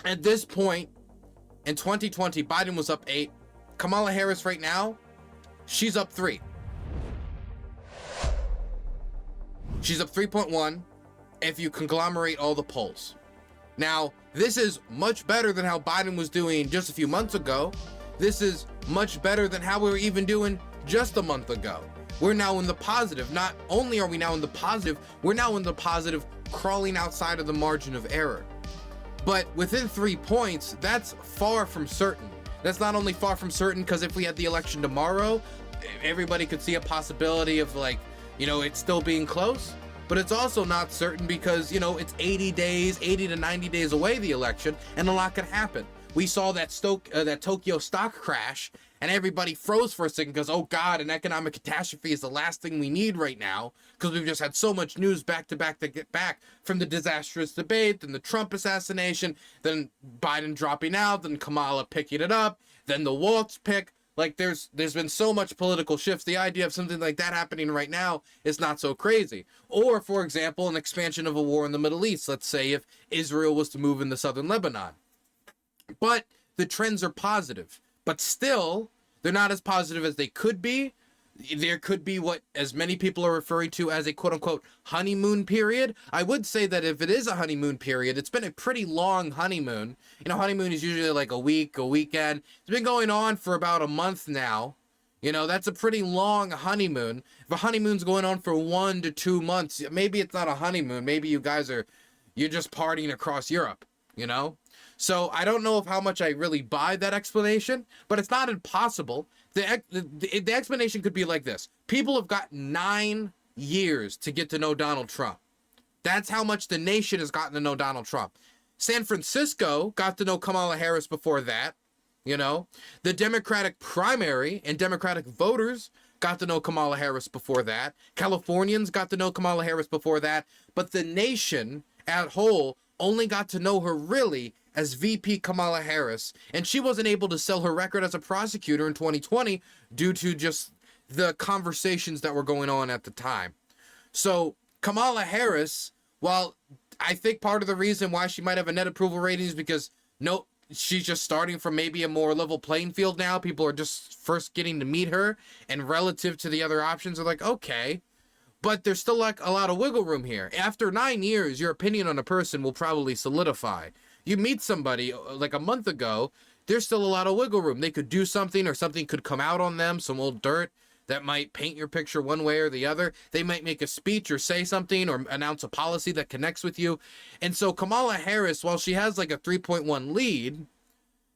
At this point in 2020, Biden was up 8. Kamala Harris right now, she's up 3. She's up 3.1 if you conglomerate all the polls. Now, this is much better than how Biden was doing just a few months ago. This is much better than how we were even doing just a month ago. We're now in the positive. Not only are we now in the positive, we're now in the positive, crawling outside of the margin of error. But within 3 points, that's far from certain. That's not only far from certain because if we had the election tomorrow, everybody could see a possibility of it still being close. But it's also not certain because, it's 80 to 90 days away, the election, and a lot could happen. We saw that Tokyo stock crash, and everybody froze for a second because, oh God, an economic catastrophe is the last thing we need right now, because we've just had so much news back to back to get back from the disastrous debate, then the Trump assassination, then Biden dropping out, then Kamala picking it up, then the Walz pick. Like, there's been so much political shifts. The idea of something like that happening right now is not so crazy. Or, for example, an expansion of a war in the Middle East. Let's say if Israel was to move into southern Lebanon. But the trends are positive. But still, they're not as positive as they could be. There could be what as many people are referring to as a quote-unquote honeymoon period. I would say that if it is a honeymoon period, it's been a pretty long honeymoon. Honeymoon is usually like a week, a weekend. It's been going on for about a month now. That's a pretty long honeymoon. If a honeymoon's going on for 1 to 2 months, maybe it's not a honeymoon. Maybe you're just partying across Europe, So I don't know how much I really buy that explanation, but it's not impossible. The explanation could be like this. People have got 9 years to get to know Donald Trump. That's how much the nation has gotten to know Donald Trump. San Francisco got to know Kamala Harris before that. The Democratic primary and Democratic voters got to know Kamala Harris before that. Californians got to know Kamala Harris before that. But the nation as a whole only got to know her really as VP Kamala Harris, and she wasn't able to sell her record as a prosecutor in 2020 due to just the conversations that were going on at the time. So Kamala Harris, while I think part of the reason why she might have a net approval rating is because she's just starting from maybe a more level playing field now. People are just first getting to meet her, and relative to the other options are like, okay. But there's still like a lot of wiggle room here. After 9 years, your opinion on a person will probably solidify. You meet somebody like a month ago, there's still a lot of wiggle room. They could do something, or something could come out on them, some old dirt that might paint your picture one way or the other. They might make a speech or say something or announce a policy that connects with you. And so Kamala Harris, while she has like a 3.1 lead,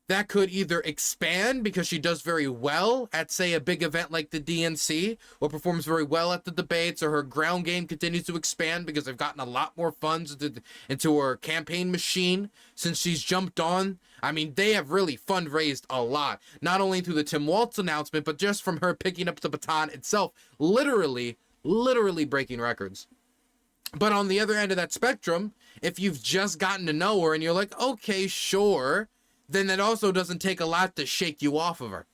that could either expand because she does very well at, say, a big event like the DNC, or performs very well at the debates, or her ground game continues to expand because they've gotten a lot more funds into her campaign machine since she's jumped on. I mean, they have really fundraised a lot, not only through the Tim Walz announcement, but just from her picking up the baton itself, literally breaking records. But on the other end of that spectrum, if you've just gotten to know her and you're like, okay, sure, then that also doesn't take a lot to shake you off of her.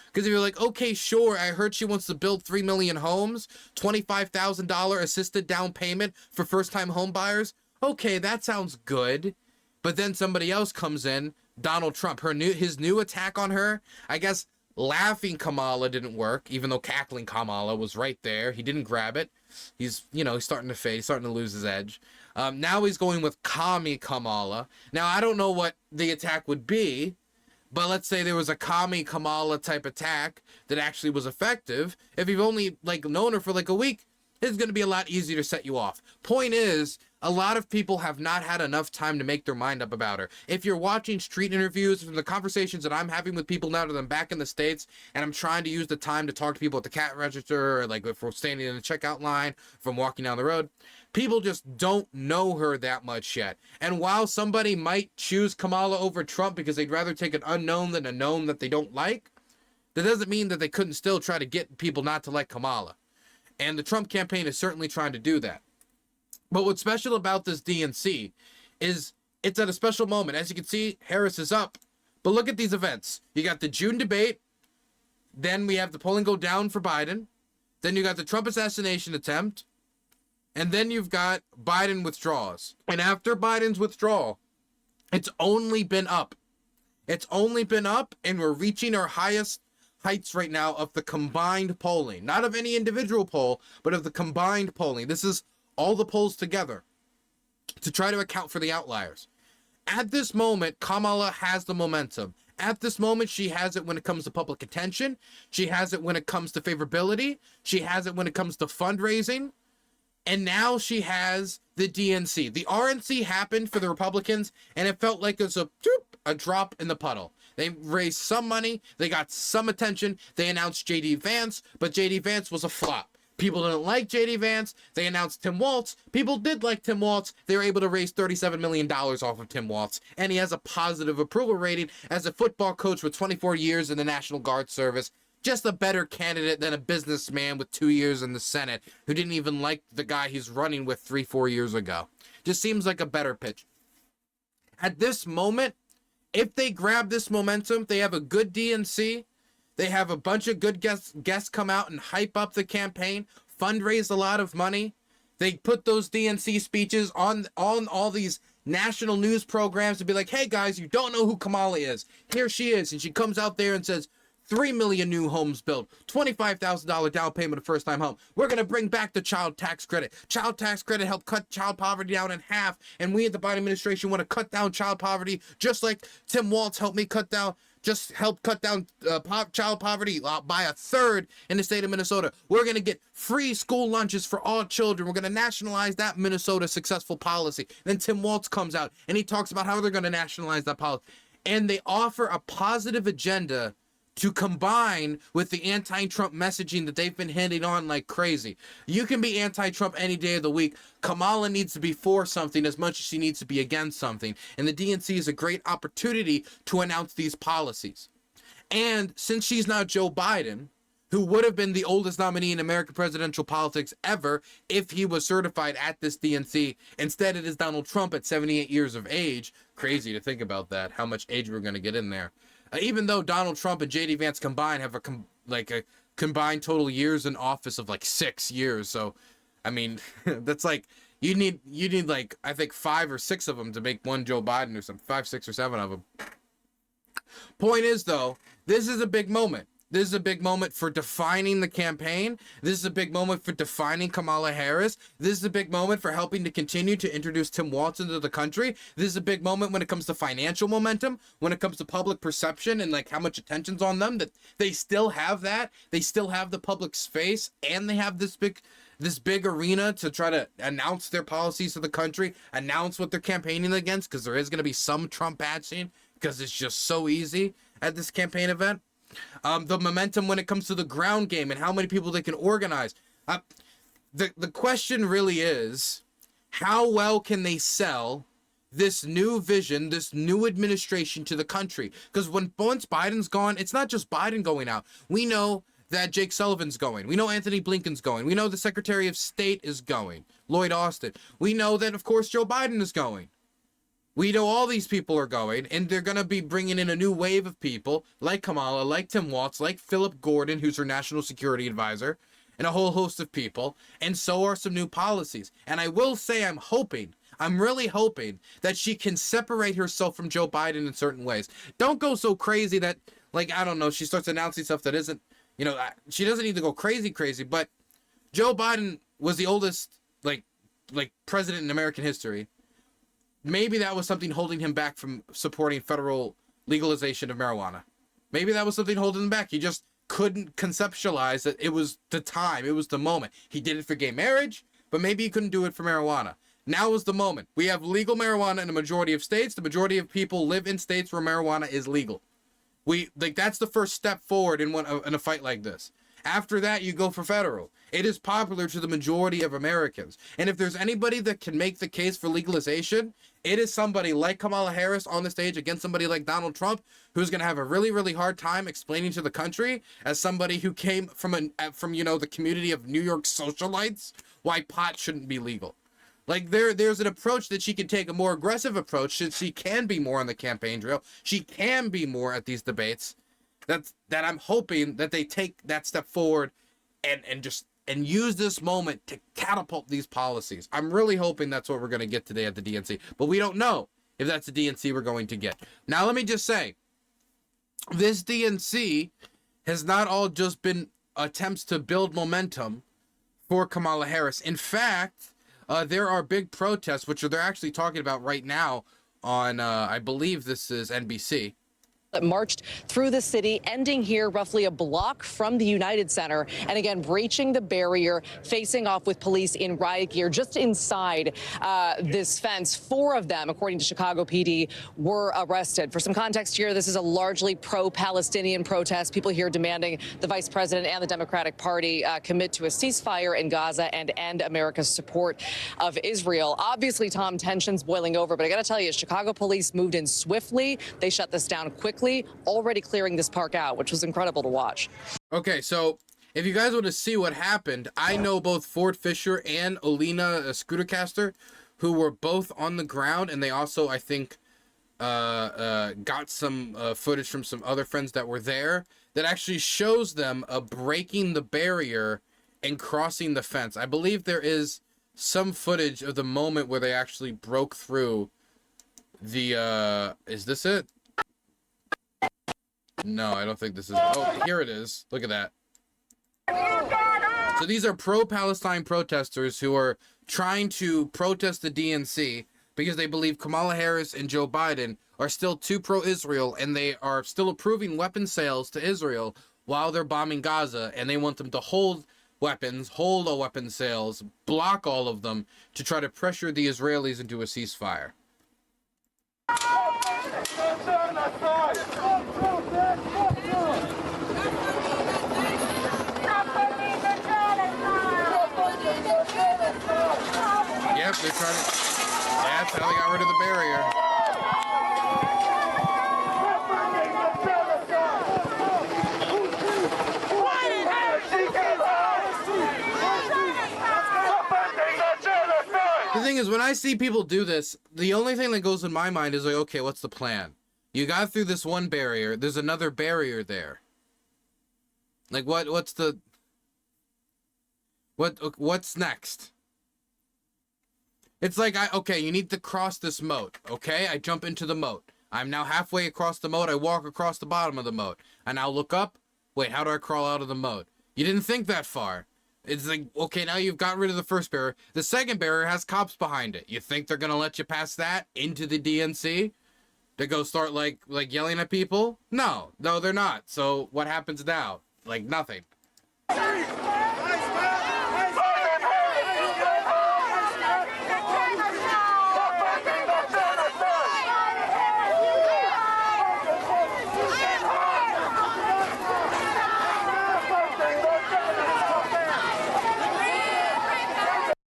Because if you're like, okay, sure, I heard she wants to build 3 million homes, $25,000 assisted down payment for first-time home buyers. Okay, that sounds good. But then somebody else comes in, Donald Trump, his new attack on her. I guess laughing Kamala didn't work, even though cackling Kamala was right there. He didn't grab it. He's starting to fade. He's starting to lose his edge. Now he's going with commie Kamala. Now, I don't know what the attack would be, but let's say there was a commie Kamala type attack that actually was effective. If you've only known her for a week, it's going to be a lot easier to set you off. Point is, a lot of people have not had enough time to make their mind up about her. If you're watching street interviews, from the conversations that I'm having with people now that I'm back in the States, and I'm trying to use the time to talk to people at the cash register, or if we're standing in the checkout line, from walking down the road, people just don't know her that much yet. And while somebody might choose Kamala over Trump because they'd rather take an unknown than a known that they don't like, that doesn't mean that they couldn't still try to get people not to like Kamala. And the Trump campaign is certainly trying to do that. But what's special about this DNC is it's at a special moment. As you can see, Harris is up. But look at these events. You got the June debate. Then we have the polling go down for Biden. Then you got the Trump assassination attempt. And then you've got Biden withdraws. And after Biden's withdrawal, It's only been up. It's only been up, and we're reaching our highest heights right now of the combined polling. Not of any individual poll, but of the combined polling. This is all the polls together to try to account for the outliers. At this moment, Kamala has the momentum. At this moment, she has it when it comes to public attention. She has it when it comes to favorability. She has it when it comes to fundraising. And now she has the DNC. The RNC happened for the Republicans, and it felt like it was a drop in the puddle. They raised some money. They got some attention. They announced J.D. Vance, but J.D. Vance was a flop. People didn't like J.D. Vance. They announced Tim Walz. People did like Tim Walz. They were able to raise $37 million off of Tim Walz, and he has a positive approval rating as a football coach with 24 years in the National Guard service. Just a better candidate than a businessman with 2 years in the Senate who didn't even like the guy he's running with 3-4 years ago. Just seems like a better pitch. At this moment, if they grab this momentum, they have a good DNC. They have a bunch of good guests come out and hype up the campaign, fundraise a lot of money. They put those DNC speeches on all these national news programs to be like, hey guys, you don't know who Kamala is. Here she is. And she comes out there and says, 3 million new homes built, $25,000 down payment of first-time home. We're going to bring back the child tax credit. Child tax credit helped cut child poverty down in half, and we at the Biden administration want to cut down child poverty just like Tim Walz helped cut down child poverty by a third in the state of Minnesota. We're going to get free school lunches for all children. We're going to nationalize that Minnesota successful policy. Then Tim Walz comes out, and he talks about how they're going to nationalize that policy. And they offer a positive agenda to combine with the anti-Trump messaging that they've been handing on like crazy. You can be anti-Trump any day of the week. Kamala needs to be for something as much as she needs to be against something. And the DNC is a great opportunity to announce these policies. And since she's not Joe Biden, who would have been the oldest nominee in American presidential politics ever if he was certified at this DNC, instead it is Donald Trump at 78 years of age. Crazy to think about that, how much age we're going to get in there. Even though Donald Trump and J.D. Vance combined have a combined total years in office of like 6 years. So, I mean, that's like, you need like, I think 5 or 6 of them to make one Joe Biden or something, 5, 6, or 7 of them. Point is though, this is a big moment. This is a big moment for defining the campaign. This is a big moment for defining Kamala Harris. This is a big moment for helping to continue to introduce Tim Walz into the country. This is a big moment when it comes to financial momentum, when it comes to public perception and like how much attention's on them, that they still have that. They still have the public space, and they have this big arena to try to announce their policies to the country, announce what they're campaigning against, because there is going to be some Trump bashing because it's just so easy at this campaign event. The momentum when it comes to the ground game and how many people they can organize. The question really is, how well can they sell this new vision, this new administration to the country? Because once Biden's gone, it's not just Biden going out. We know that Jake Sullivan's going. We know Anthony Blinken's going. We know the Secretary of State is going, Lloyd Austin. We know that, of course, Joe Biden is going. We know all these people are going, and they're going to be bringing in a new wave of people like Kamala, like Tim Walz, like Philip Gordon, who's her national security advisor, and a whole host of people. And so are some new policies. And I will say I'm really hoping that she can separate herself from Joe Biden in certain ways. Don't go so crazy that, like, I don't know, she starts announcing stuff that isn't, you know, she doesn't need to go crazy, but Joe Biden was the oldest, like president in American history. Maybe that was something holding him back from supporting federal legalization of marijuana. Maybe that was something holding him back. He just couldn't conceptualize that it was the time, it was the moment. He did it for gay marriage, but maybe he couldn't do it for marijuana. Now is the moment. We have legal marijuana in a majority of states. The majority of people live in states where marijuana is legal. That's the first step forward in a fight like this. After that, you go for federal. It is popular to the majority of Americans. And if there's anybody that can make the case for legalization, it is somebody like Kamala Harris on the stage against somebody like Donald Trump, who's going to have a really, really hard time explaining to the country, as somebody who came from the community of New York socialites, why pot shouldn't be legal. Like, there's an approach that she can take, a more aggressive approach, since she can be more on the campaign trail. She can be more at these debates. That I'm hoping that they take that step forward and use this moment to catapult these policies. I'm really hoping that's what we're going to get today at the DNC. But we don't know. if that's the DNC we're going to get. Now, let me just say, this DNC has not all just been attempts to build momentum for Kamala Harris. In fact, there are big protests, which they're actually talking about right now on, I believe this is NBC. That marched through the city, ending here roughly a block from the United Center, and again breaching the barrier, facing off with police in riot gear just inside this fence. 4 of them, according to Chicago PD, were arrested. For some context here, this is a largely pro-Palestinian protest. People here demanding the vice president and the Democratic Party commit to a ceasefire in Gaza and end America's support of Israel. Obviously, Tom, tensions boiling over, but I got to tell you, Chicago police moved in swiftly. They shut this down quickly, already clearing this park out, which was incredible to watch. Okay, so if you guys want to see what happened, I know both Ford Fisher and Alina Scootercaster, who were both on the ground, and they also, I think, got some footage from some other friends that were there that actually shows them breaking the barrier and crossing the fence. I believe there is some footage of the moment where they actually broke through the, is this it? No, I don't think this is. Oh, here it is. Look at that. So these are pro-Palestine protesters who are trying to protest the DNC because they believe Kamala Harris and Joe Biden are still too pro-Israel, and they are still approving weapon sales to Israel while they're bombing Gaza, and they want them to hold weapons, hold all weapon sales, block all of them to try to pressure the Israelis into a ceasefire. Yep, they're trying to. That's how they got rid of the barrier. The thing is, when I see people do this, the only thing that goes in my mind is like, okay, what's the plan? You got through this one barrier. There's another barrier there. Like, what's next? It's like, okay, you need to cross this moat. Okay, I jump into the moat. I'm now halfway across the moat. I walk across the bottom of the moat. I now look up. Wait, how do I crawl out of the moat? You didn't think that far. It's like, okay, now you've got rid of the first barrier. The second barrier has cops behind it. You think they're going to let you pass that into the DNC? To go start, like yelling at people? No, they're not. So what happens now? Like, nothing.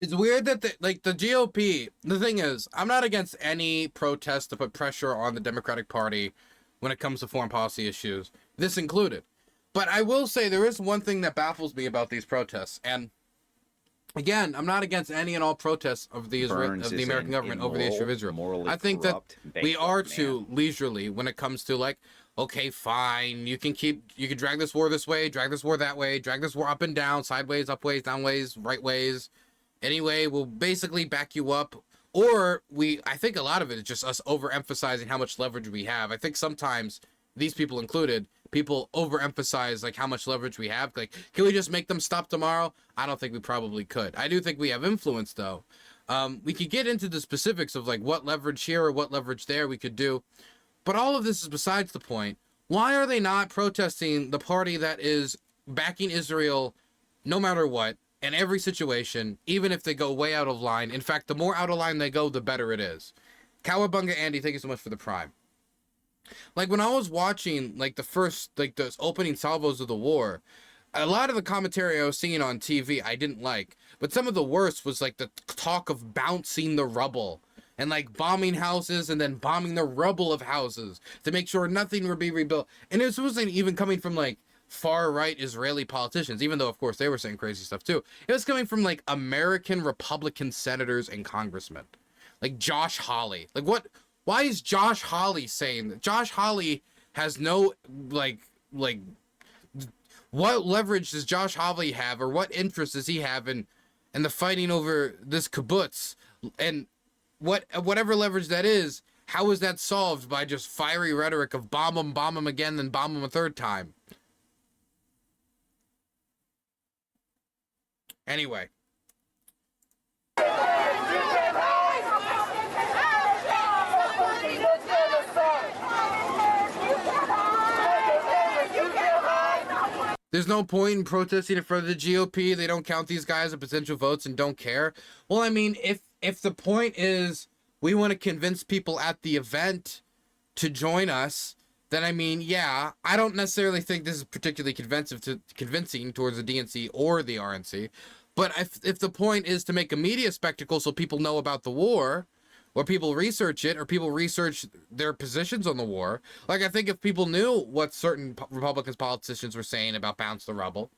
It's weird that the GOP, the thing is, I'm not against any protest to put pressure on the Democratic Party when it comes to foreign policy issues, this included. But I will say there is one thing that baffles me about these protests, and again, I'm not against any and all protests of the American government over the issue of Israel. I think that we are too leisurely when it comes to, like, okay, fine, you can drag this war this way, drag this war that way, drag this war up and down, sideways, upways, downways, right ways. Anyway, we'll basically back you up. Or I think a lot of it is just us overemphasizing how much leverage we have. I think sometimes, these people included, people overemphasize like how much leverage we have. Like, can we just make them stop tomorrow? I don't think we probably could. I do think we have influence though. We could get into the specifics of like what leverage here or what leverage there we could do. But all of this is besides the point. Why are they not protesting the party that is backing Israel no matter what? In every situation, even if they go way out of line. In fact, the more out of line they go, the better it is. Cowabunga Andy, thank you so much for the prime. Like, when I was watching, like, those opening salvos of the war, a lot of the commentary I was seeing on TV, I didn't like. But some of the worst was, like, the talk of bouncing the rubble. And, like, bombing houses and then bombing the rubble of houses to make sure nothing would be rebuilt. And it wasn't even coming from, like, far-right Israeli politicians, even though, of course, they were saying crazy stuff, too. It was coming from, like, American Republican senators and congressmen. Like, Josh Hawley. Like, what? Why is Josh Hawley saying that? Josh Hawley has no, like, what leverage does Josh Hawley have, or what interest does he have in the fighting over this kibbutz? And whatever leverage that is, How is that solved by just fiery rhetoric of bomb them again, then bomb them a third time? Anyway. There's no point in protesting in front of the GOP. They don't count these guys as potential votes and don't care. Well, I mean, if the point is we want to convince people at the event to join us, then I mean, yeah, I don't necessarily think this is particularly convincing towards the DNC or the RNC. But if the point is to make a media spectacle so people know about the war, or people research it, or people research their positions on the war. Like, I think if people knew what certain Republican politicians were saying about Bounce the Rebel,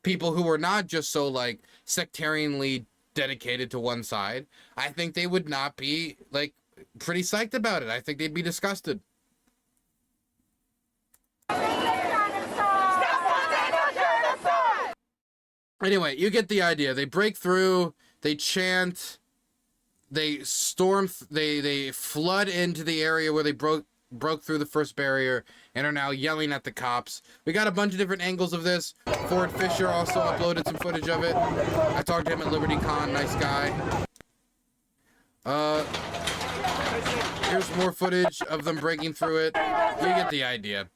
people who were not just so, like, sectarianly dedicated to one side, I think they would not be, like, pretty psyched about it. I think they'd be disgusted. Anyway, you get the idea. They break through, they chant, they storm, they flood into the area where they broke through the first barrier and are now yelling at the cops. We got a bunch of different angles of this. Ford Fisher also uploaded some footage of it. I talked to him at LibertyCon, nice guy. Here's more footage of them breaking through it. You get the idea.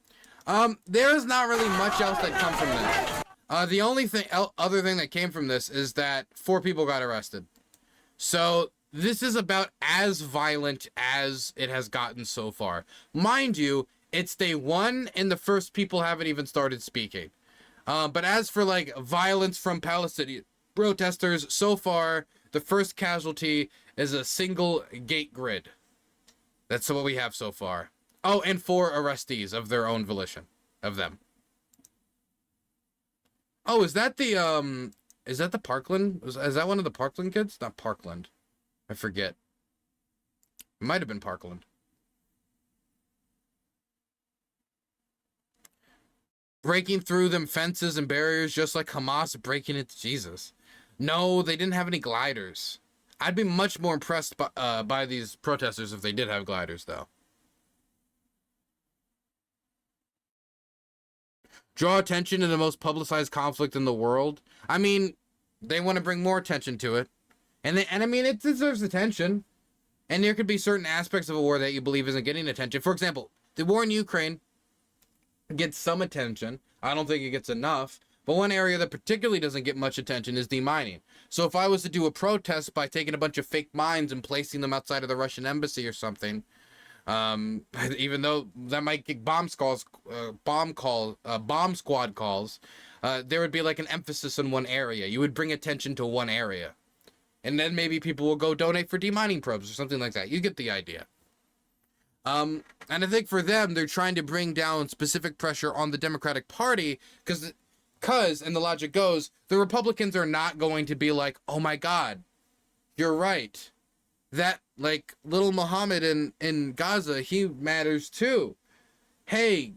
There is not really much else that comes from this. The only other thing that came from this is that 4 people got arrested. So this is about as violent as it has gotten so far. Mind you, it's day 1 and the first people haven't even started speaking. But as for like violence from Palestinian protesters, so far the first casualty is a single gate grid. That's what we have so far. Oh, and 4 arrestees of their own volition, of them. Oh, is that the Parkland? Is that one of the Parkland kids? Not Parkland. I forget. It might have been Parkland. Breaking through them fences and barriers just like Hamas breaking into Jesus. No, they didn't have any gliders. I'd be much more impressed by these protesters if they did have gliders, though. Draw attention to the most publicized conflict in the world. I mean, they want to bring more attention to it. And I mean, it deserves attention. And there could be certain aspects of a war that you believe isn't getting attention. For example, the war in Ukraine gets some attention. I don't think it gets enough. But one area that particularly doesn't get much attention is demining. So if I was to do a protest by taking a bunch of fake mines and placing them outside of the Russian embassy or something, even though that might get bomb squad calls, there would be like an emphasis on one area. You would bring attention to one area. And then maybe people will go donate for demining probes or something like that. You get the idea. And I think for them, they're trying to bring down specific pressure on the Democratic Party because, and the logic goes, the Republicans are not going to be like, oh my God, you're right. That, like, little Muhammad in Gaza, he matters too. Hey,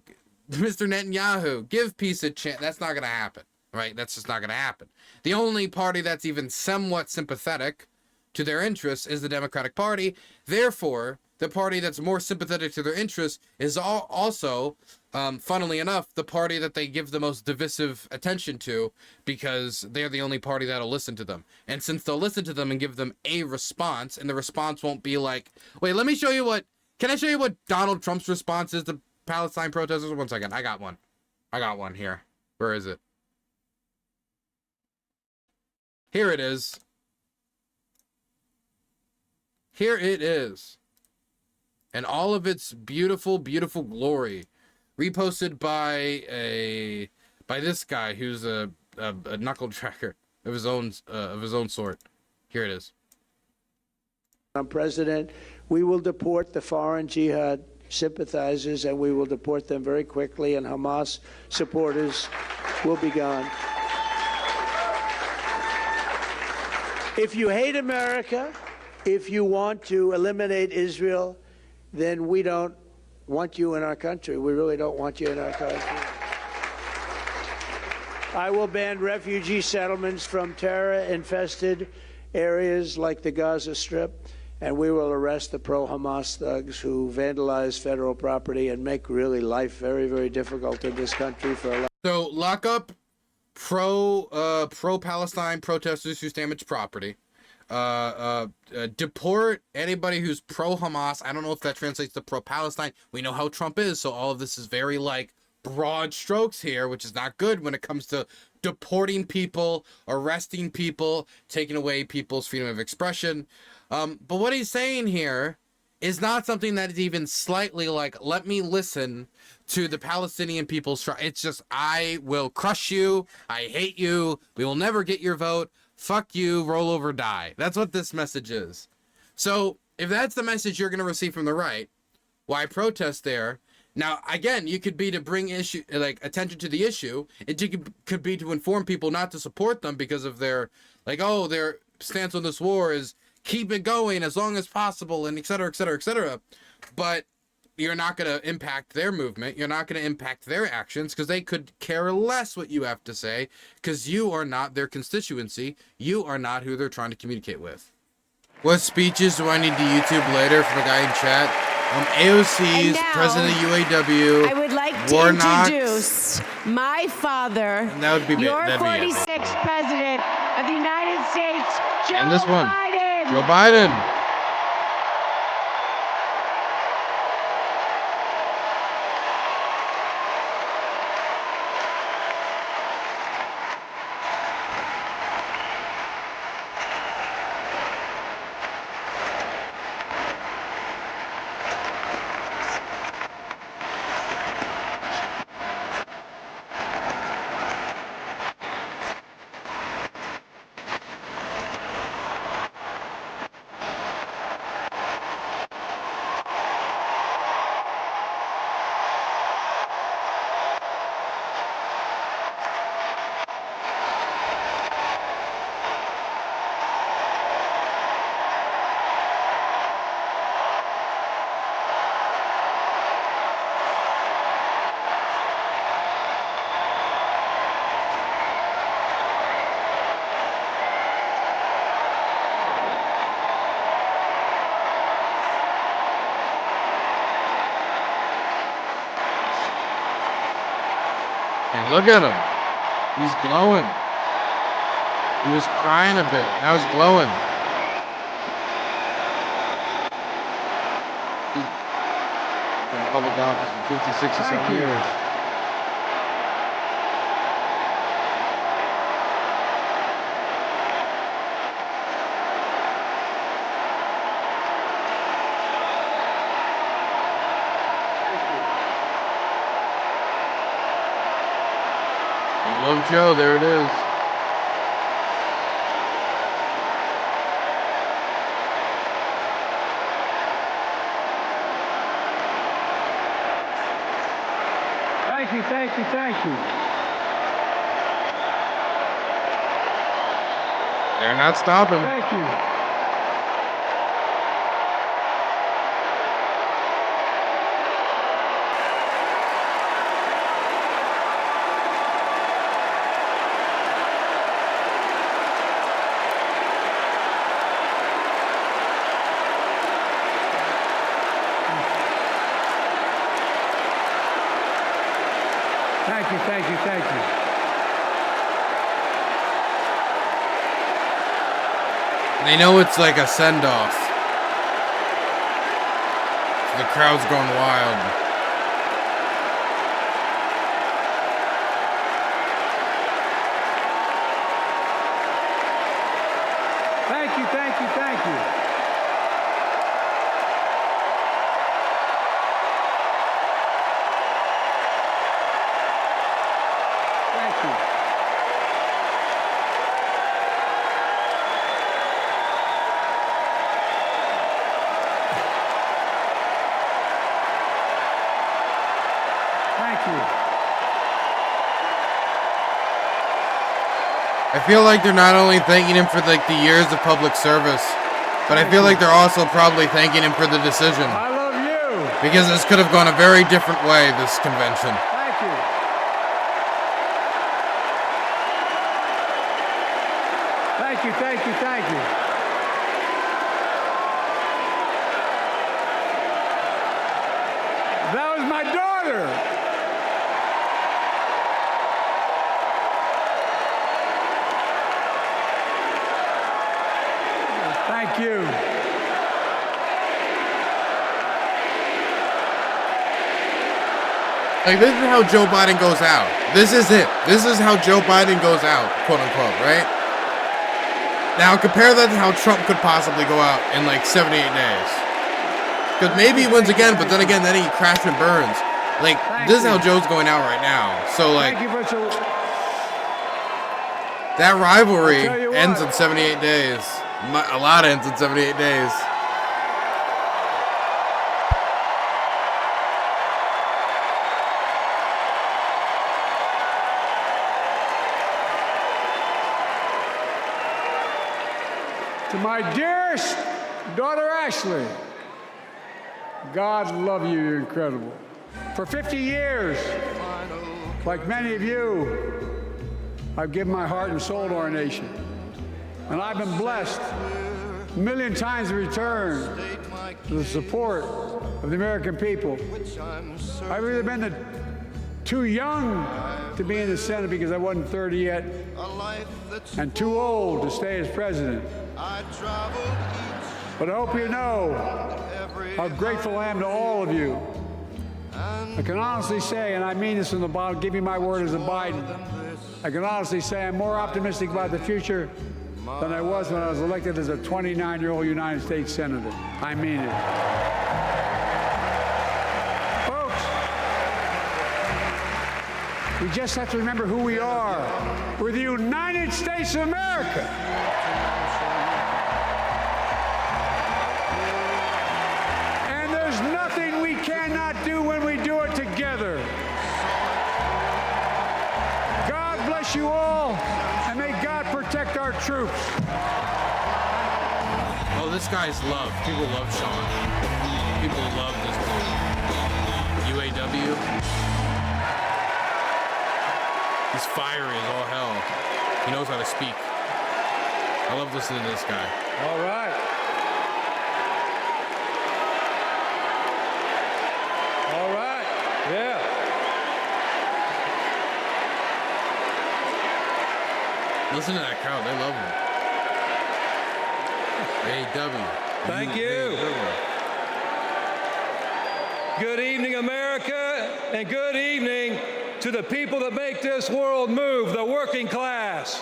Mr. Netanyahu, give peace a chance. That's not going to happen, right? That's just not going to happen. The only party that's even somewhat sympathetic to their interests is the Democratic Party. Therefore, the party that's more sympathetic to their interests is also, funnily enough, the party that they give the most divisive attention to because they're the only party that'll listen to them. And since they'll listen to them and give them a response, and the response won't be like, wait, let me show you can I show you what Donald Trump's response is to Palestine protesters? 1 second, I got one here. Where is it? Here it is. Here it is. And all of its beautiful, beautiful glory. Reposted by this guy who's a knuckle tracker of his own sort. Here it is. Madam President, we will deport the foreign jihad sympathizers, and we will deport them very quickly, and Hamas supporters will be gone. If you hate America, if you want to eliminate Israel, then we don't want you in our country. We really don't want you in our country. I will ban refugee settlements from terror-infested areas like the Gaza Strip, and we will arrest the pro-Hamas thugs who vandalize federal property and make really life very, very difficult in this country for a lot. So lock up pro-Palestine protesters who damage property. Deport anybody who's pro-Hamas. I don't know if that translates to pro-Palestine. We know how Trump is, so all of this is very like broad strokes here, which is not good when it comes to deporting people, arresting people, taking away people's freedom of expression. But what he's saying here is not something that is even slightly like, let me listen to the Palestinian people's. It's just, I will crush you. I hate you. We will never get your vote. Fuck you. Roll over, die. That's what this message is. So if that's the message you're going to receive from the right, why protest there? Now, again, you could be to bring attention to the issue. It could be to inform people not to support them because of their, their stance on this war is keep it going as long as possible and et cetera, et cetera, et cetera. But you're not going to impact their movement. You're not going to impact their actions because they could care less what you have to say because you are not their constituency. You are not who they're trying to communicate with. What speeches do I need to YouTube later from a guy in chat? AOC's president of UAW. I would like to introduce my father, and that would be your 46th president of the United States, Joe and this one, Biden. Joe Biden. And look at him. He's glowing. He was crying a bit. Now he's glowing. He's been in public office for 50, 60, 70 years. Love Joe, there it is. Thank you, thank you, thank you. They're not stopping. Thank you. Thank you, thank you, thank you. They know it's like a send-off. The crowd's going wild. Thank you, thank you, thank you. Thank you. Thank you. I feel like they're not only thanking him for like the years of public service, but I feel like they're also probably thanking him for the decision. I love you. Because this could have gone a very different way, this convention. Thank you. Thank you, thank you, thank you. you. Like, this is how Joe Biden goes out. This is it. This is how Joe Biden goes out, quote unquote, right? Now, compare that to how Trump could possibly go out in like 78 days. Because maybe he wins again, but then again, then he crashes and burns. Like, this is how Joe's going out right now. So, like, that rivalry ends in 78 days. A lot ends in 78 days. To my dearest daughter, Ashley, God love you, you're incredible. For 50 years, like many of you, I've given my heart and soul to our nation. And I've been blessed a million times in return to the support of the American people. I've either been too young to be in the Senate because I wasn't 30 yet, and too old to stay as president. But I hope you know how grateful I am to all of you. I can honestly say, and I mean this from the bottom, give you my word as a Biden, I can honestly say I'm more optimistic about the future than I was when I was elected as a 29-year-old United States Senator. I mean it. Folks, we just have to remember who we are. We're the United States of America. And there's nothing we cannot do when we do it together. God bless you all, and may God protect our troops. Oh, this guy's loved. People love Sean. People love this dude. UAW. He's fiery as all hell. He knows how to speak. I love listening to this guy. All right. All right. Yeah. Listen to that crowd. They love him. AW. Thank you. Good evening, America, and good evening to the people that make this world move, the working class.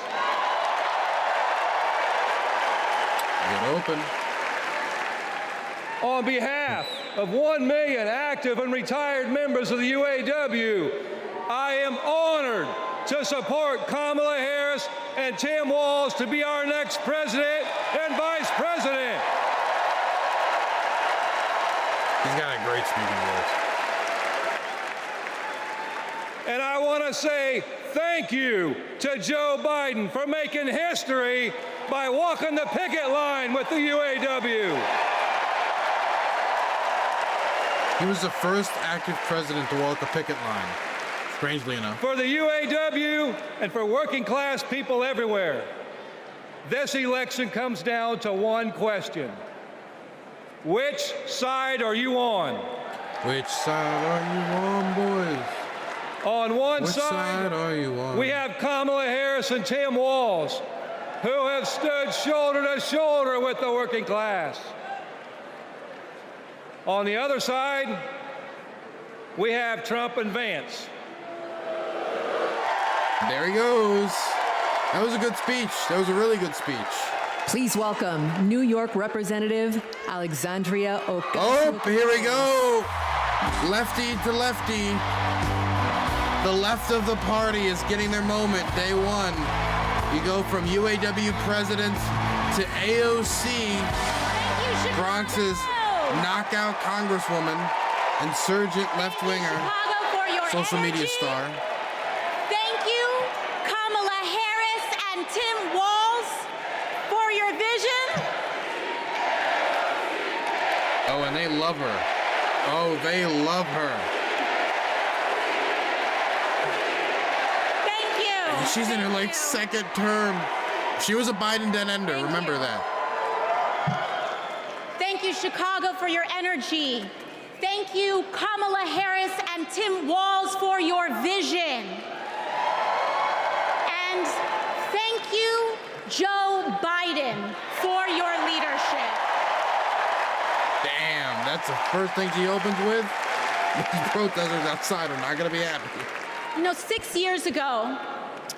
Get open. On behalf of 1 million active and retired members of the UAW, I am honored to support Kamala Harris and Tim Walz to be our next president and vice president. He's got a great speaking voice. And I want to say thank you to Joe Biden for making history by walking the picket line with the UAW. He was the first active president to walk a picket line, strangely enough. For the UAW and for working class people everywhere, this election comes down to one question. Which side are you on? Which side are you on, boys? On one Which side are you on? we have Kamala Harris and Tim Walz, who have stood shoulder to shoulder with the working class. On the other side, we have Trump and Vance. There he goes. That was a good speech. That was a really good speech. Please welcome New York Representative Alexandria Ocasio. Oh, here we go. Lefty to lefty. The left of the party is getting their moment, day one. You go from UAW president to AOC, Bronx's knockout congresswoman, insurgent left-winger, social media star. Thank you, Kamala Harris and Tim Walz, for your vision. Oh, and they love her. Oh, they love her. Thank you. And she's in her like second term. She was a Biden dead ender. Remember that. Thank you, Chicago, for your energy. Thank you, Kamala Harris and Tim Walz, for your vision. And thank you, Joe Biden. Biden for your leadership. Damn, that's the first thing she opens with? These protesters outside are not gonna be happy. You know, 6 years ago,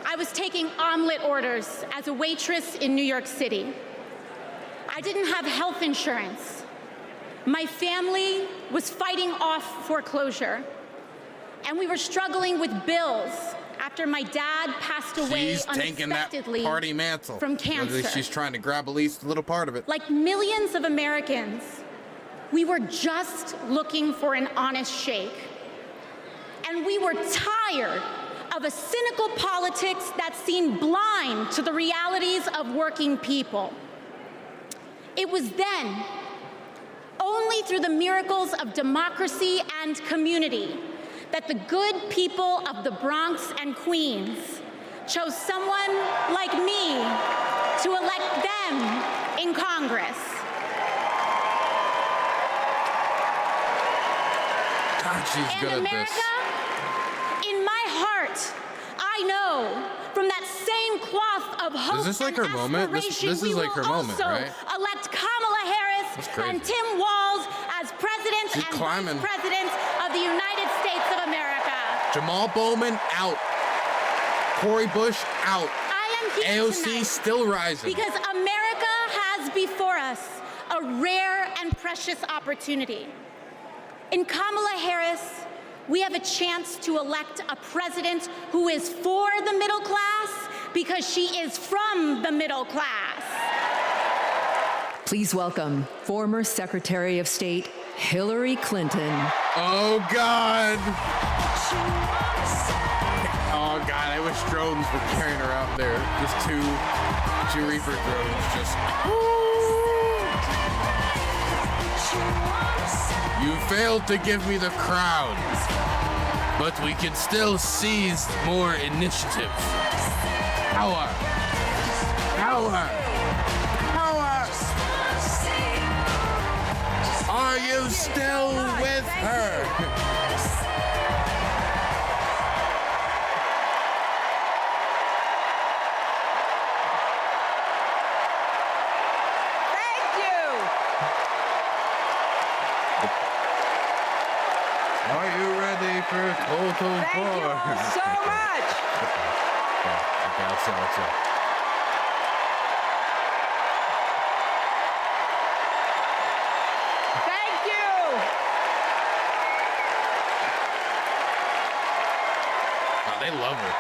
I was taking omelet orders as a waitress in New York City. I didn't have health insurance. My family was fighting off foreclosure, and we were struggling with bills after my dad passed away She's taking that unexpectedly party mantle from cancer. She's trying to grab at least a little part of it. Like millions of Americans, we were just looking for an honest shake. And we were tired of a cynical politics that seemed blind to the realities of working people. It was then, only through the miracles of democracy and community, that the good people of the Bronx and Queens chose someone like me to elect them in Congress. God, she's good And at this. America, in my heart, I know from that same cloth of hope Is this like her and moment? This aspiration, is we like her will moment, also right? elect Kamala That's Harris crazy. and Tim Walz as presidents She's and climbing. vice presidents of the United States of America. Jamal Bowman out. Cori Bush out. I am here AOC tonight still rising. because America has before us a rare and precious opportunity. In Kamala Harris, we have a chance to elect a president who is for the middle class because she is from the middle class. Please welcome former Secretary of State Hillary Clinton. Oh, God. Oh, God, I wish drones were carrying her out there. Just two Reaper drones just... You failed to give me the crowd, but we can still seize more initiative. Power. Power. Power. Are you still with her? Are you ready for total war? Thank you all so much. Okay, let's see. Thank you. Oh, they love her.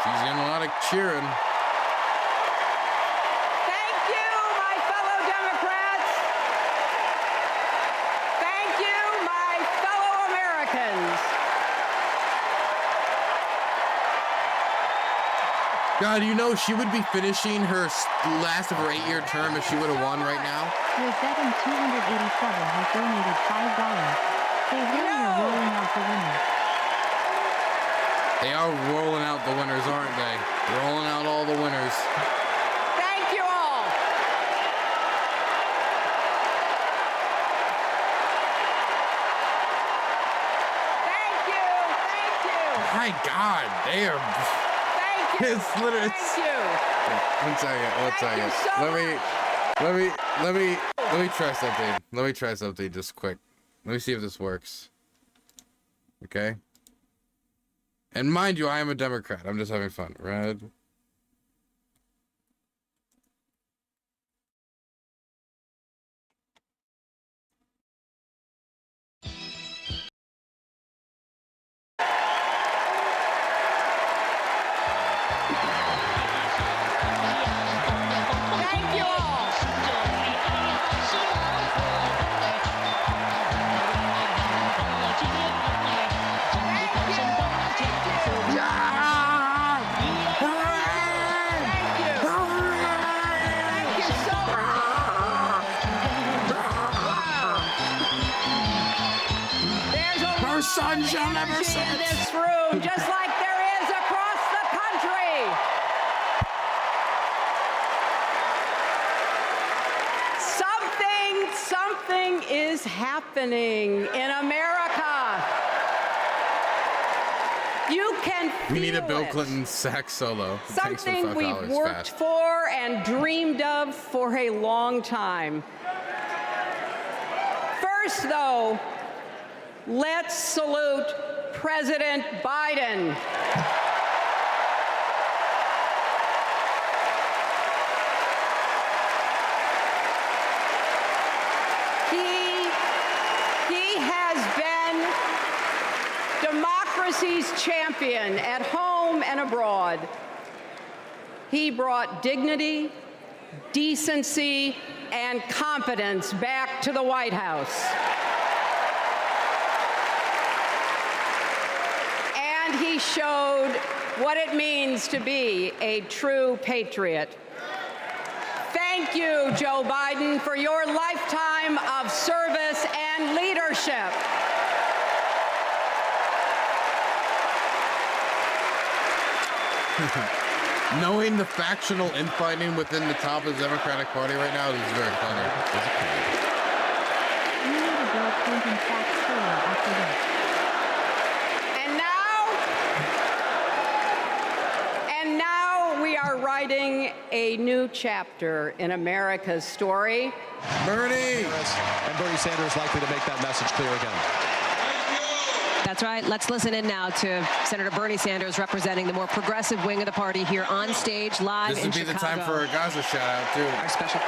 She's getting a lot of cheering. Thank you, my fellow Democrats. Thank you, my fellow Americans. God, you know she would be finishing her last of her 8-year term if she would have won right now. Rosette287 has donated $5. They really are rolling out the winners. They are rolling out the winners, aren't they? Rolling out all the winners. Thank you all. Thank you. Thank you. My God, they are. Thank you. It's literally. Thank you. One second. Thank you so Let me try something. Let me try something just quick. Let me see if this works. Okay. And mind you, I am a Democrat. I'm just having fun. Red. Thank you all. Her son shall never in set. this room, just like there is across the country. Something is happening in America. You can We need a Feel Bill it. Clinton sax solo. Thanks for Something we've $5 worked fast. for and dreamed of for a long time. First, though, let's salute President Biden. He has been democracy's champion at home and abroad. He brought dignity, decency, and competence back to the White House. And he showed what it means to be a true patriot. Thank you, Joe Biden, for your lifetime of service and leadership. Knowing the factional infighting within the top of the Democratic Party right now is very funny. You need a Bill Clinton sax solo after this. And now we are writing a new chapter in America's story. Bernie! And Bernie Sanders likely to make that message clear again. That's right. Let's listen in now to Senator Bernie Sanders representing the more progressive wing of the party here on stage live This in would be Chicago. the time for a Gaza shout out too. Our special.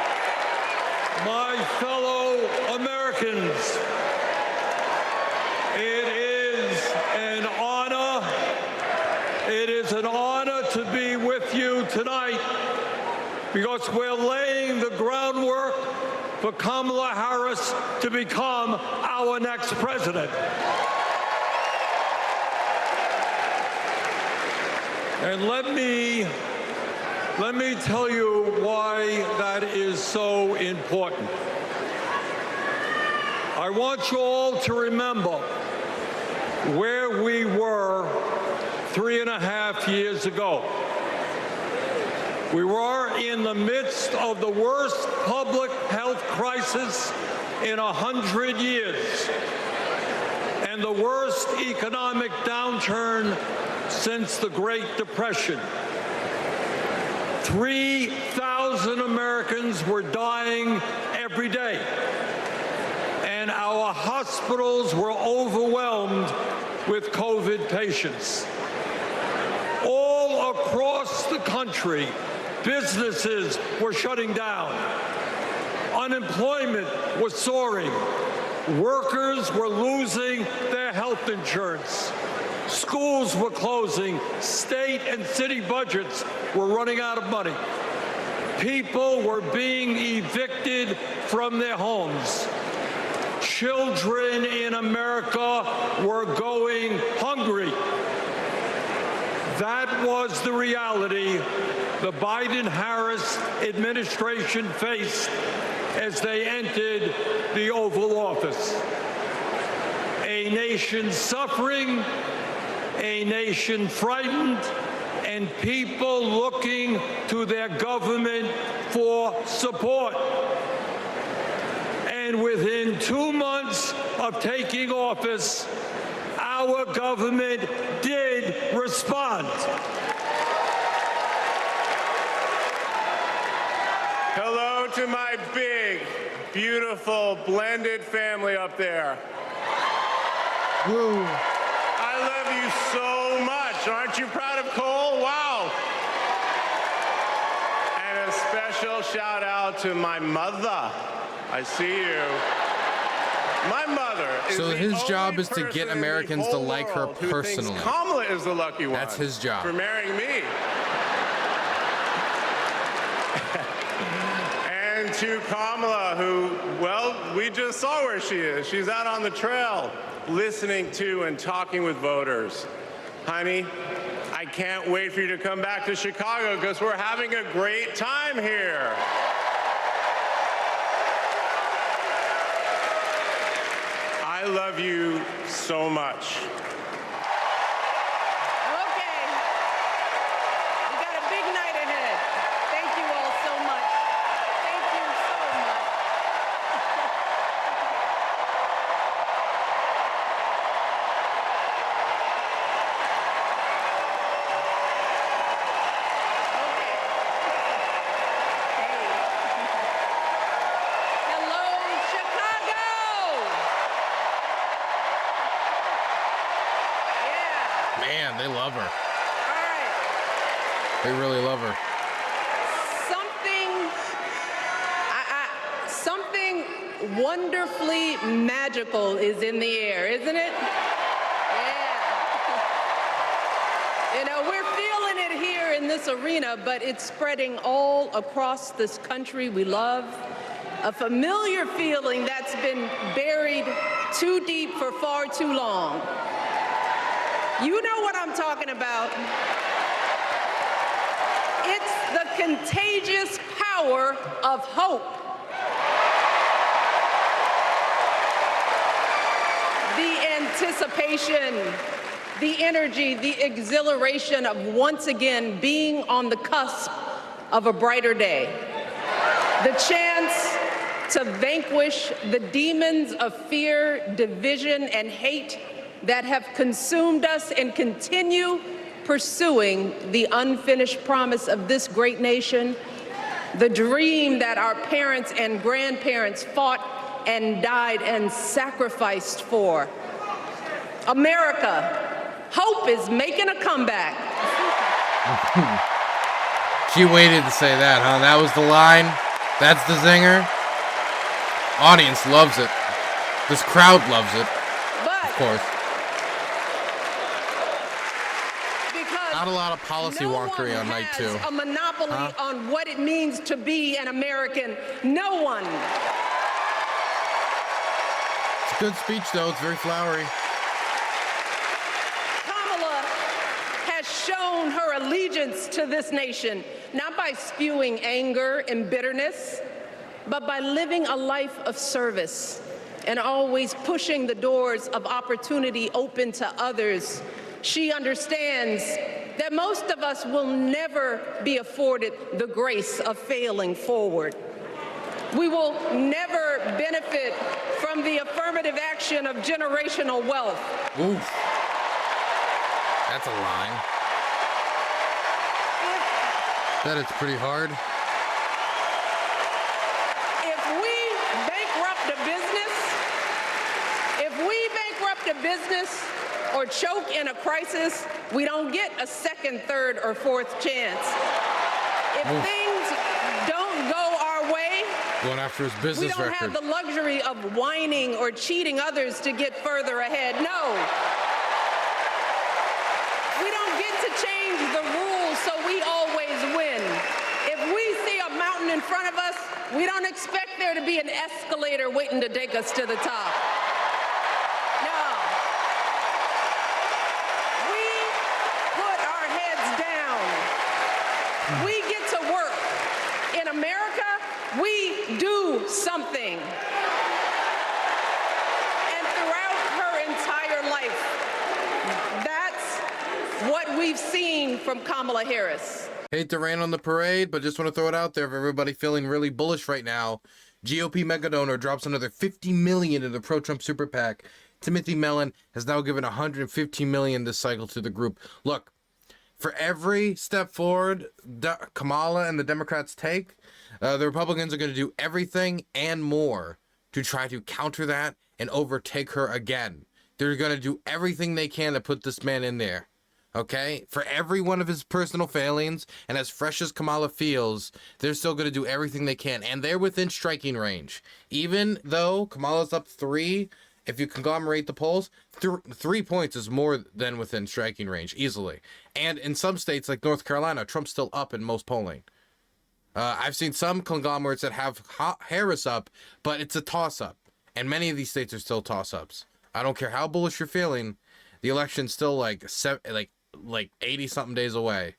My fellow Americans, it is an honor. It is an honor to be with you tonight because we're laying the groundwork for Kamala Harris to become our next president. And let me tell you why that is so important. I want you all to remember where we were 3.5 years ago. We were in the midst of the worst public health crisis in 100 years and the worst economic downturn since the Great Depression. 3,000 Americans were dying every day, and our hospitals were overwhelmed with COVID patients. All across the country, businesses were shutting down. Unemployment was soaring. Workers were losing their health insurance. Schools were closing. State and city budgets were running out of money. People were being evicted from their homes. Children in America were going hungry. That was the reality the Biden-Harris administration faced as they entered the Oval Office. A nation suffering, a nation frightened, and people looking to their government for support. And within 2 months of taking office, our government did respond. Hello to my big, beautiful, blended family up there. Woo. I love you so much. Aren't you proud of Cole? Wow. And a special shout out to my mother. I see you. My mother is So the his job only is to get person in the Americans to whole like her world who thinks personally. Kamala is the lucky one. That's his job. For marrying me. And to Kamala, who, well, we just saw where she is. She's out on the trail, listening to and talking with voters. Honey, I can't wait for you to come back to Chicago because we're having a great time here. I love you so much. Okay. We got a big night ahead. Thank you all so much. Thank you so much. Man, they love her. All right. They really love her. Something wonderfully magical is in the air, isn't it? Yeah. You know, we're feeling it here in this arena, but it's spreading all across this country we love. A familiar feeling that's been buried too deep for far too long. You know what I'm talking about. It's the contagious power of hope. The anticipation, the energy, the exhilaration of once again being on the cusp of a brighter day. The chance to vanquish the demons of fear, division, and hate that have consumed us and continue pursuing the unfinished promise of this great nation, the dream that our parents and grandparents fought and died and sacrificed for. America, hope is making a comeback. She waited to say that, huh? That was the line. That's the zinger. Audience loves it. This crowd loves it. But, of course. Because not a lot of policy wonkery on night 2. A monopoly on what it means to be an American. No one. It's a good speech, though. It's very flowery. Kamala has shown her allegiance to this nation, not by spewing anger and bitterness, but by living a life of service and always pushing the doors of opportunity open to others. She understands that most of us will never be afforded the grace of failing forward. We will never benefit from the affirmative action of generational wealth. Oof. That's a line. Bet it's pretty hard. A business or choke in a crisis, we don't get a second, third, or fourth chance. If things don't go our way, going after his business we don't record. have the luxury of whining or cheating others to get further ahead. No. We don't get to change the rules so we always win. If we see a mountain in front of us, we don't expect there to be an escalator waiting to take us to the top. We get to work. In America, we do something. And throughout her entire life, that's what we've seen from Kamala Harris. Hate to rain on the parade, but just want to throw it out there for everybody feeling really bullish right now. GOP mega donor drops another $50 million in the pro-Trump super PAC. Timothy Mellon has now given $115 million this cycle to the group. Look, for every step forward Kamala and the Democrats take, the Republicans are going to do everything and more to try to counter that and overtake her again. They're going to do everything they can to put this man in there. Okay? For every one of his personal failings, and as fresh as Kamala feels, they're still going to do everything they can. And they're within striking range. Even though Kamala's up 3, if you conglomerate the polls, 3 points is more than within striking range, easily. And in some states, like North Carolina, Trump's still up in most polling. I've seen some conglomerates that have Harris up, but it's a toss-up. And many of these states are still toss-ups. I don't care how bullish you're feeling, the election's still like 80-something days away.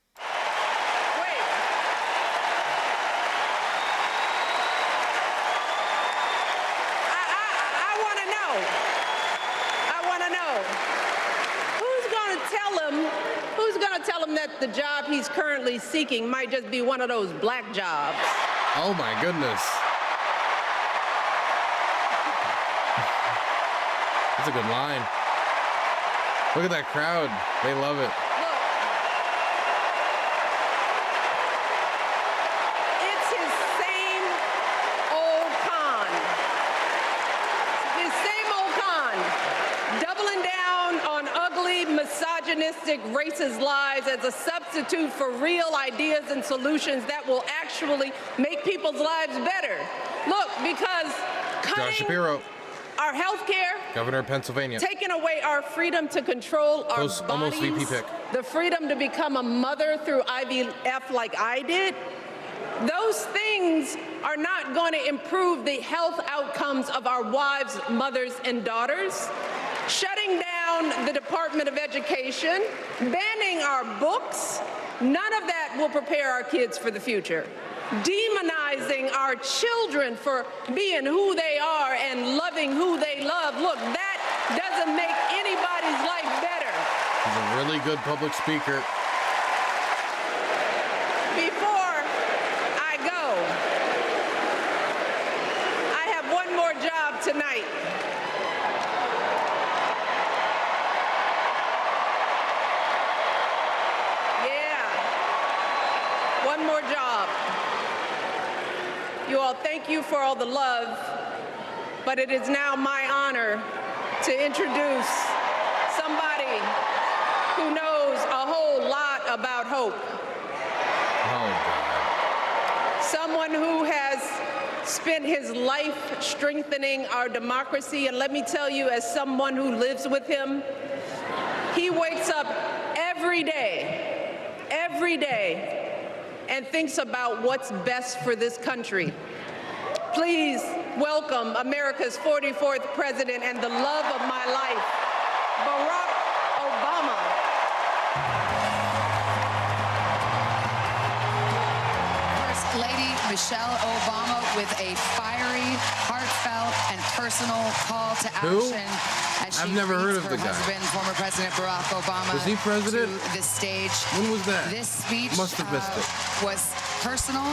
Tell him that the job he's currently seeking might just be one of those black jobs. Oh my goodness. That's a good line. Look at that crowd. They love it. Look, it's his same old con. His same old con. Doubling down on ugly, misogynistic misogynistic, racist lies as a substitute for real ideas and solutions that will actually make people's lives better. Look, because Josh cutting Shapiro, our health care, Governor of Pennsylvania. taking away our freedom to control our Almost VP bodies, pick. the freedom to become a mother through IVF like I did, those things are not going to improve the health outcomes of our wives, mothers, and daughters. Shutting down the Department of Education, banning our books, none of that will prepare our kids for the future. Demonizing our children for being who they are and loving who they love. Look, that doesn't make anybody's life better. He's a really good public speaker. Before I go, I have one more job tonight. Yeah, one more job. You all, thank you for all the love, but it is now my honor to introduce somebody who knows a whole lot about hope. Oh, God. Someone who has spent his life strengthening our democracy, and let me tell you, as someone who lives with him, he wakes up every day, and thinks about what's best for this country. Please welcome America's 44th president and the love of my life, Barack Obama. First Lady Michelle Obama with a fiery, heartfelt, and personal call to action. As I've she never heard greets of the her guy. husband, former President Barack Obama. Was he president? To the stage. When was that? This speech Must have missed it. was personal.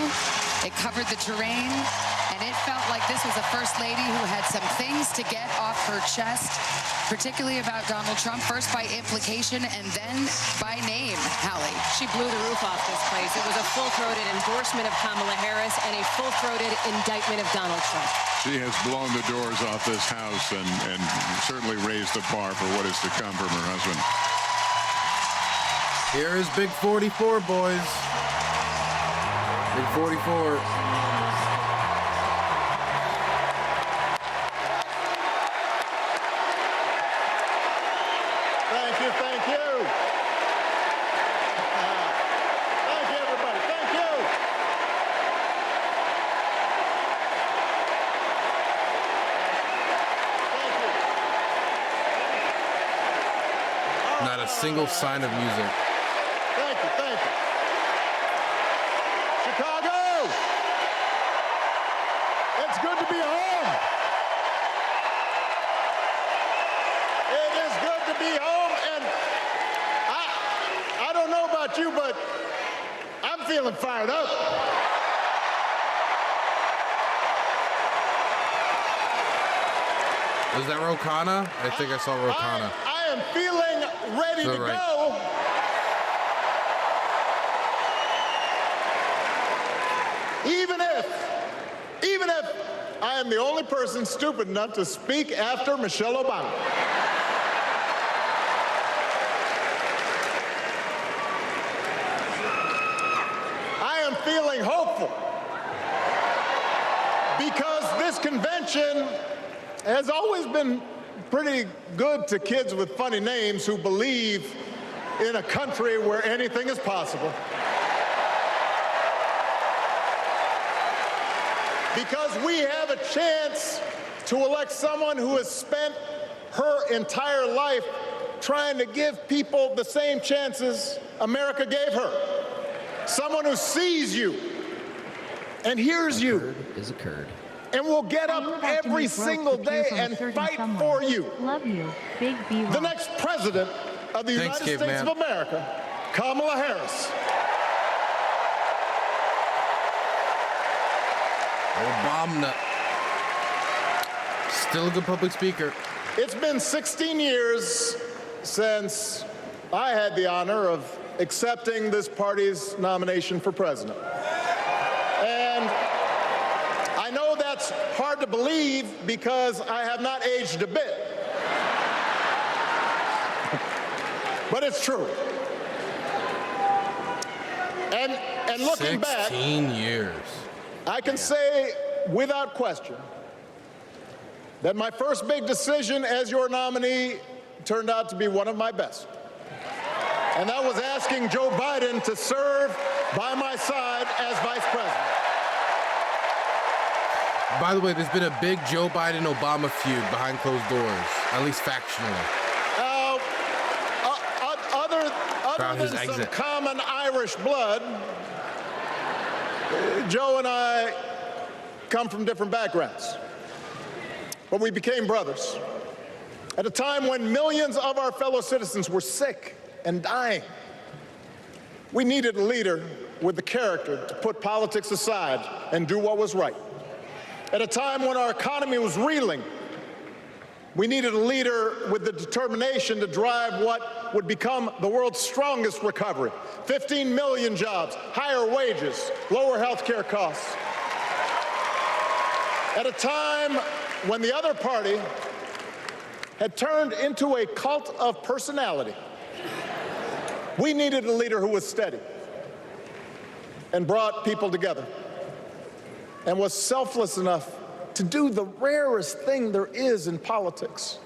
It covered the terrain, and it felt like this was a first lady who had some things to get off her chest, particularly about Donald Trump, first by implication and then by name, Hallie. She blew the roof off this place. It was a full-throated endorsement of Kamala Harris and a full-throated indictment of Donald Trump. She has blown the doors off this house and certainly raised the bar for what is to come from her husband. Here is Big 44, boys. Big 44. Thank you, thank you. Thank you, everybody. Thank you. Not a single sign of music. Thank you, thank you. Chicago! It's good to be home. It is good to be home, and I don't know about you, but I'm feeling fired up. Was that Rokana? I think I saw Rokana. I am feeling ready to go. Even if I am the only person stupid enough to speak after Michelle Obama. I am feeling hopeful because this convention has always been pretty good to kids with funny names who believe in a country where anything is possible. Because we have a chance to elect someone who has spent her entire life trying to give people the same chances America gave her. Someone who sees you and hears you. Is occurred. And will get up every single day and fight for you. Love you, Big B. The next president of the United States of America, Kamala Harris. Obama. Still a good public speaker. It's been 16 years since I had the honor of accepting this party's nomination for president. And I know that's hard to believe because I have not aged a bit. but it's true. And looking back, 16 years. I can say without question that my first big decision as your nominee turned out to be one of my best. And that was asking Joe Biden to serve by my side as vice president. By the way, there's been a big Joe Biden-Obama feud behind closed doors, at least factionally. Other than some common Irish blood, Joe and I come from different backgrounds, but we became brothers at a time when millions of our fellow citizens were sick and dying. We needed a leader with the character to put politics aside and do what was right. At a time when our economy was reeling, we needed a leader with the determination to drive what would become the world's strongest recovery. 15 million jobs, higher wages, lower health care costs. At a time when the other party had turned into a cult of personality, we needed a leader who was steady and brought people together and was selfless enough to do the rarest thing there is in politics,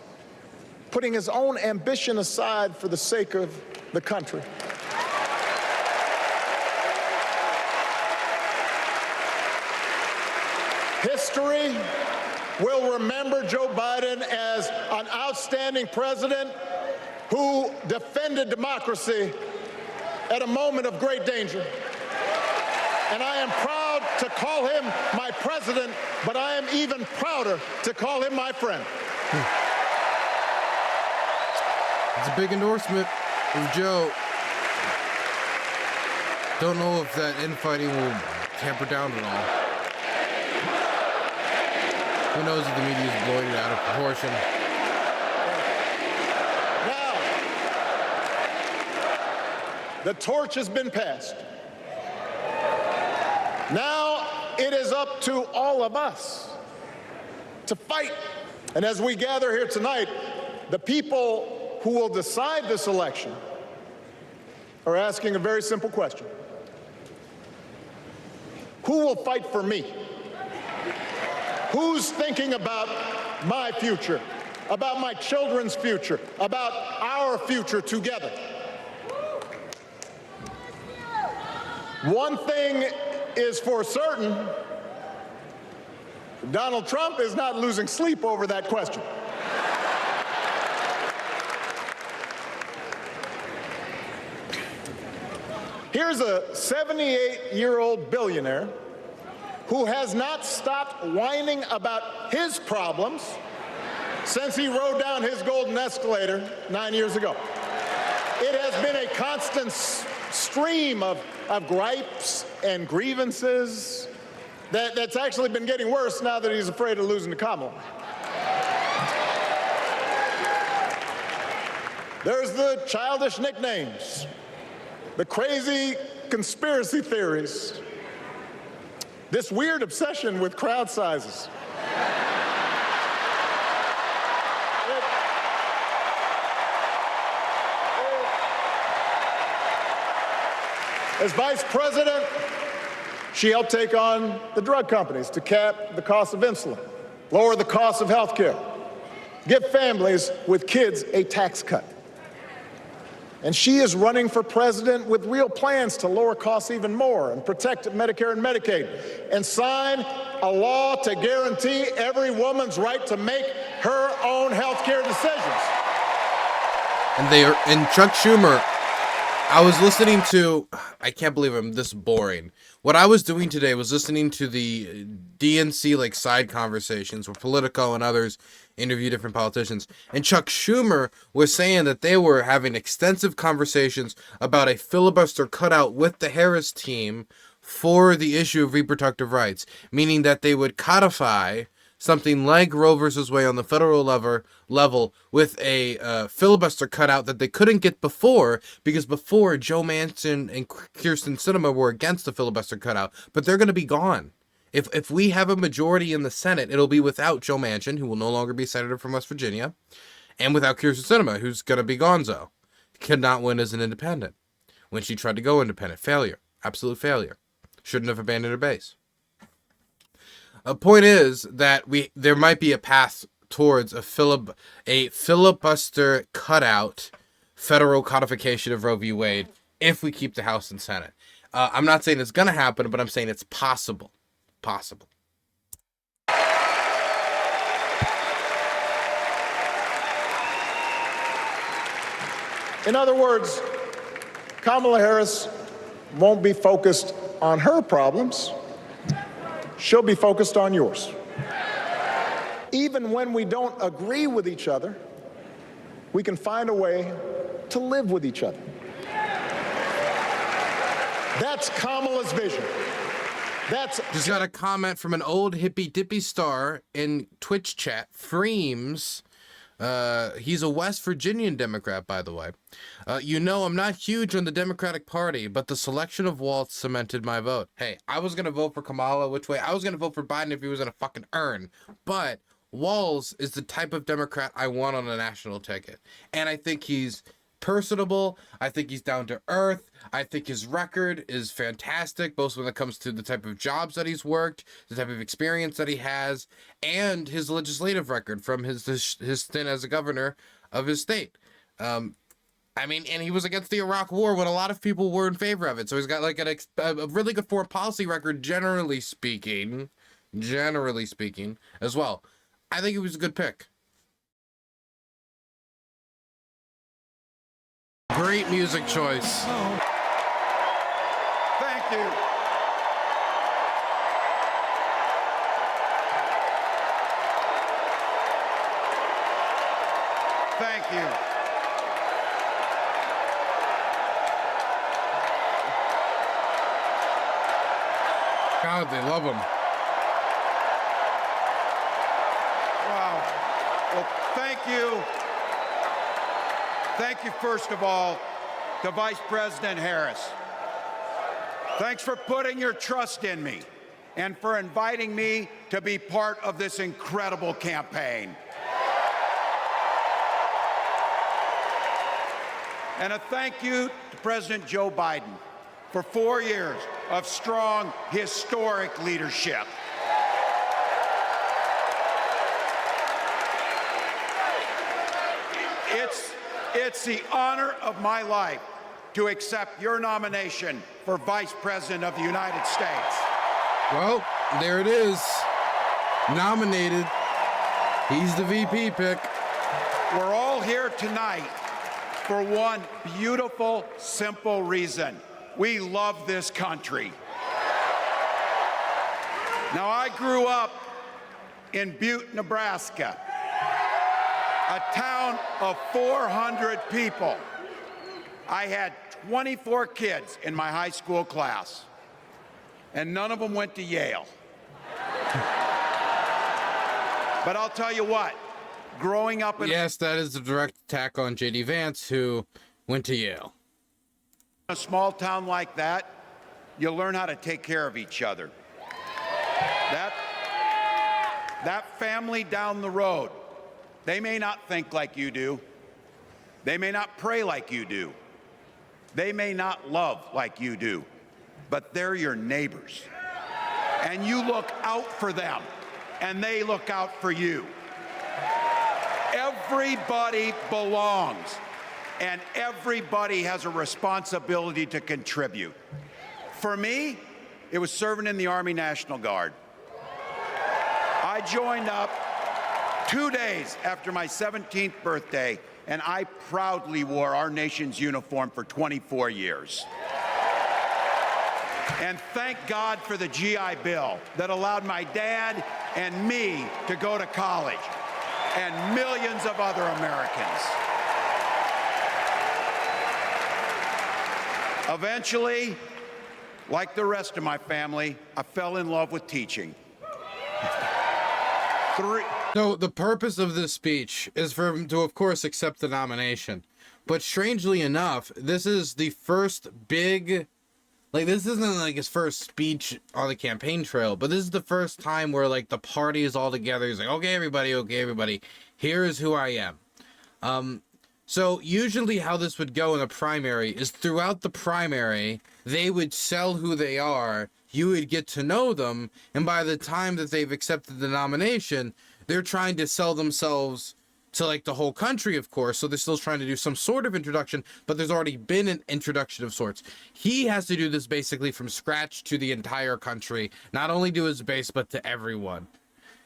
putting his own ambition aside for the sake of the country. History will remember Joe Biden as an outstanding president who defended democracy at a moment of great danger. And I am proud to call him my president, but I am even prouder to call him my friend. It's a big endorsement of Joe. Don't know if that infighting will tamper down at all. Who knows if the media is blowing it out of proportion. Now, the torch has been passed. Now it is up to all of us to fight. And as we gather here tonight, the people who will decide this election are asking a very simple question. Who will fight for me? Who's thinking about my future, about my children's future, about our future together? One thing is for certain, Donald Trump is not losing sleep over that question. Here's a 78-year-old billionaire who has not stopped whining about his problems since he rode down his golden escalator 9 years ago. It has been a constant stream of gripes and grievances that's actually been getting worse now that he's afraid of losing to Kamala. There's the childish nicknames, the crazy conspiracy theories, this weird obsession with crowd sizes. As vice president, she helped take on the drug companies to cap the cost of insulin, lower the cost of health care, give families with kids a tax cut. And she is running for president with real plans to lower costs even more and protect Medicare and Medicaid and sign a law to guarantee every woman's right to make her own health care decisions. And Chuck Schumer, I was listening to, I can't believe I'm this boring. What I was doing today was listening to the DNC side conversations where Politico and others interview different politicians. And Chuck Schumer was saying that they were having extensive conversations about a filibuster cutout with the Harris team for the issue of reproductive rights, meaning that they would codify something like Roe versus Wade on the federal level with a filibuster cutout that they couldn't get before, because before Joe Manchin and Kyrsten Sinema were against the filibuster cutout, but they're going to be gone. If we have a majority in the Senate, it'll be without Joe Manchin, who will no longer be senator from West Virginia, and without Kyrsten Sinema, who's going to be gonzo. could not win as an independent. When she tried to go independent, failure, absolute failure. Shouldn't have abandoned her base. A point is that there might be a path towards a filibuster cutout federal codification of Roe v. Wade if we keep the House and Senate. I'm not saying it's going to happen, but I'm saying it's possible. Possible. In other words, Kamala Harris won't be focused on her problems. She'll be focused on yours. Even when we don't agree with each other, we can find a way to live with each other. That's Kamala's vision. Just got a comment from an old hippy dippy star in Twitch chat, Freems. He's a West Virginian Democrat, by the way. You know, I'm not huge on the Democratic Party, but the selection of Walz cemented my vote. Hey, I was going to vote for Kamala, which way? I was going to vote for Biden if he was in a fucking urn. But Walz is the type of Democrat I want on a national ticket. And I think he's personable. I think he's down to earth. I think his record is fantastic, both when it comes to the type of jobs that he's worked, the type of experience that he has, and his legislative record from his stint as a governor of his state. I mean, and he was against the Iraq War when a lot of people were in favor of it. So he's got like a really good foreign policy record, generally speaking, as well. I think he was a good pick. Great music choice. Thank you. Thank you. God, they love him. Wow. Well, thank you. Thank you, first of all, to Vice President Harris. Thanks for putting your trust in me and for inviting me to be part of this incredible campaign. And a thank you to President Joe Biden for 4 years of strong, historic leadership. It's the honor of my life to accept your nomination for Vice President of the United States. Well, there it is. Nominated. He's the VP pick. We're all here tonight for one beautiful, simple reason. We love this country. Now, I grew up in Butte, Nebraska, a town of 400 people. I had 24 kids in my high school class, and none of them went to Yale. But I'll tell you what, growing up in yes, that is a direct attack on J.D. Vance, who went to Yale. a small town like that, you learn how to take care of each other. That family down the road, they may not think like you do. They may not pray like you do. They may not love like you do, but they're your neighbors. And you look out for them, and they look out for you. Everybody belongs, and everybody has a responsibility to contribute. For me, it was serving in the Army National Guard. I joined up 2 days after my 17th birthday, and I proudly wore our nation's uniform for 24 years. And thank God for the GI Bill that allowed my dad and me to go to college, and millions of other Americans. Eventually, like the rest of my family, I fell in love with teaching. So the purpose of this speech is for him to, of course, accept the nomination. But strangely enough, this is the first big, like, this isn't like his first speech on the campaign trail, but this is the first time where, like, the party is all together. He's like, okay, everybody, here is who I am. So usually how this would go in a primary is throughout the primary, they would sell who they are, you would get to know them, and by the time that they've accepted the nomination, they're trying to sell themselves to like the whole country, of course, so they're still trying to do some sort of introduction, but there's already been an introduction of sorts. He has to do this basically from scratch to the entire country, not only to his base, but to everyone.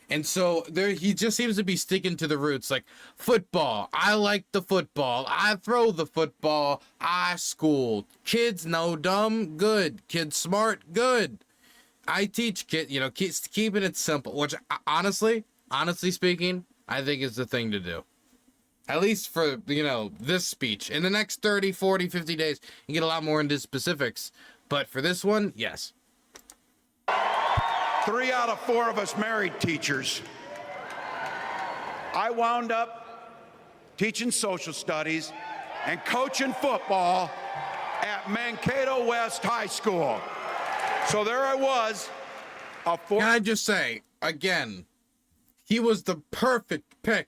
And so there, he just seems to be sticking to the roots, like football. I like the football. I throw the football. I school. Kids no dumb, good. Kids smart, good. I teach kids, keeping it simple, which honestly speaking, I think is the thing to do. At least for, this speech. In the next 30, 40, 50 days, you get a lot more into specifics. But for this one, yes. 3 out of 4 of us married teachers. I wound up teaching social studies and coaching football at Mankato West High School. So there I was. Can I just say, again, he was the perfect pick.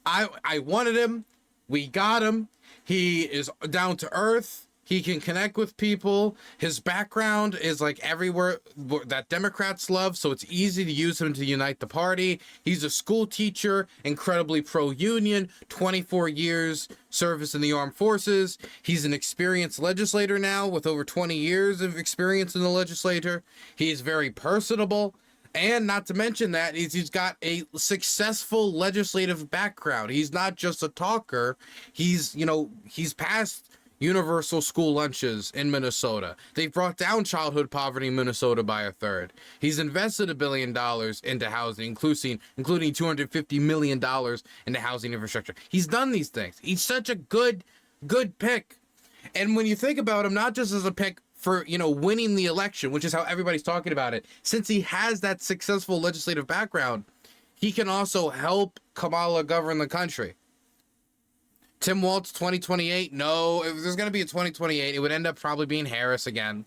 I wanted him. We got him. He is down to earth. He can connect with people. His background is like everywhere that Democrats love, so it's easy to use him to unite the party. He's a school teacher, incredibly pro-union, 24 years service in the armed forces. He's an experienced legislator now with over 20 years of experience in the legislature. He's very personable. And not to mention that he's got a successful legislative background. He's not just a talker. He's passed universal school lunches in Minnesota. They've brought down childhood poverty in Minnesota by a third. He's invested $1 billion into housing, including $250 million into housing infrastructure. He's done these things. He's such a good pick. And when you think about him, not just as a pick for, winning the election, which is how everybody's talking about it, since he has that successful legislative background, he can also help Kamala govern the country. Tim Walz, 2028. No, if there's going to be a 2028, it would end up probably being Harris again.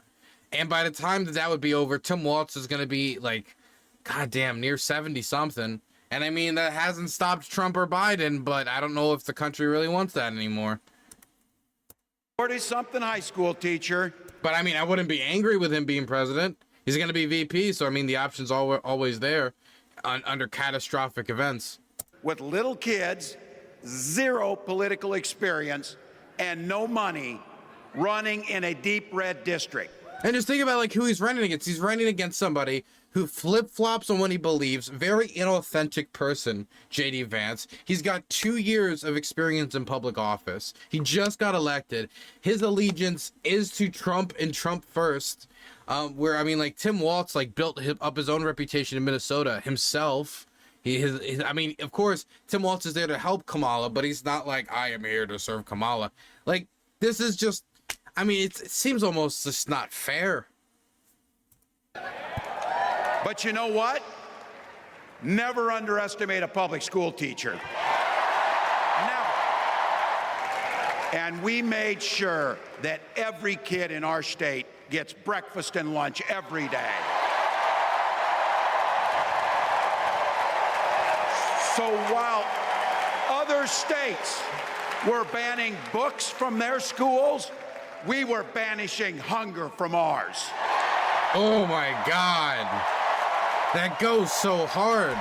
And by the time that would be over, Tim Walz is going to be like, goddamn, near 70-something. And I mean, that hasn't stopped Trump or Biden, but I don't know if the country really wants that anymore. 40-something high school teacher. But I mean, I wouldn't be angry with him being president. He's going to be VP, so I mean, the option's always there under catastrophic events. With little kids, 0 political experience, and no money, running in a deep red district. And just think about like who he's running against. He's running against somebody who flip-flops on what he believes. Very inauthentic person, J.D. Vance. He's got 2 years of experience in public office. He just got elected. His allegiance is to Trump and Trump first. Where, I mean, like Tim Walz built up his own reputation in Minnesota himself. I mean, of course, Tim Walz is there to help Kamala, but he's not like, I am here to serve Kamala. Like, this is just, I mean, it seems almost just not fair. But you know what? Never underestimate a public school teacher. Never. And we made sure that every kid in our state gets breakfast and lunch every day. So while other states were banning books from their schools, we were banishing hunger from ours. Oh my God. That goes so hard.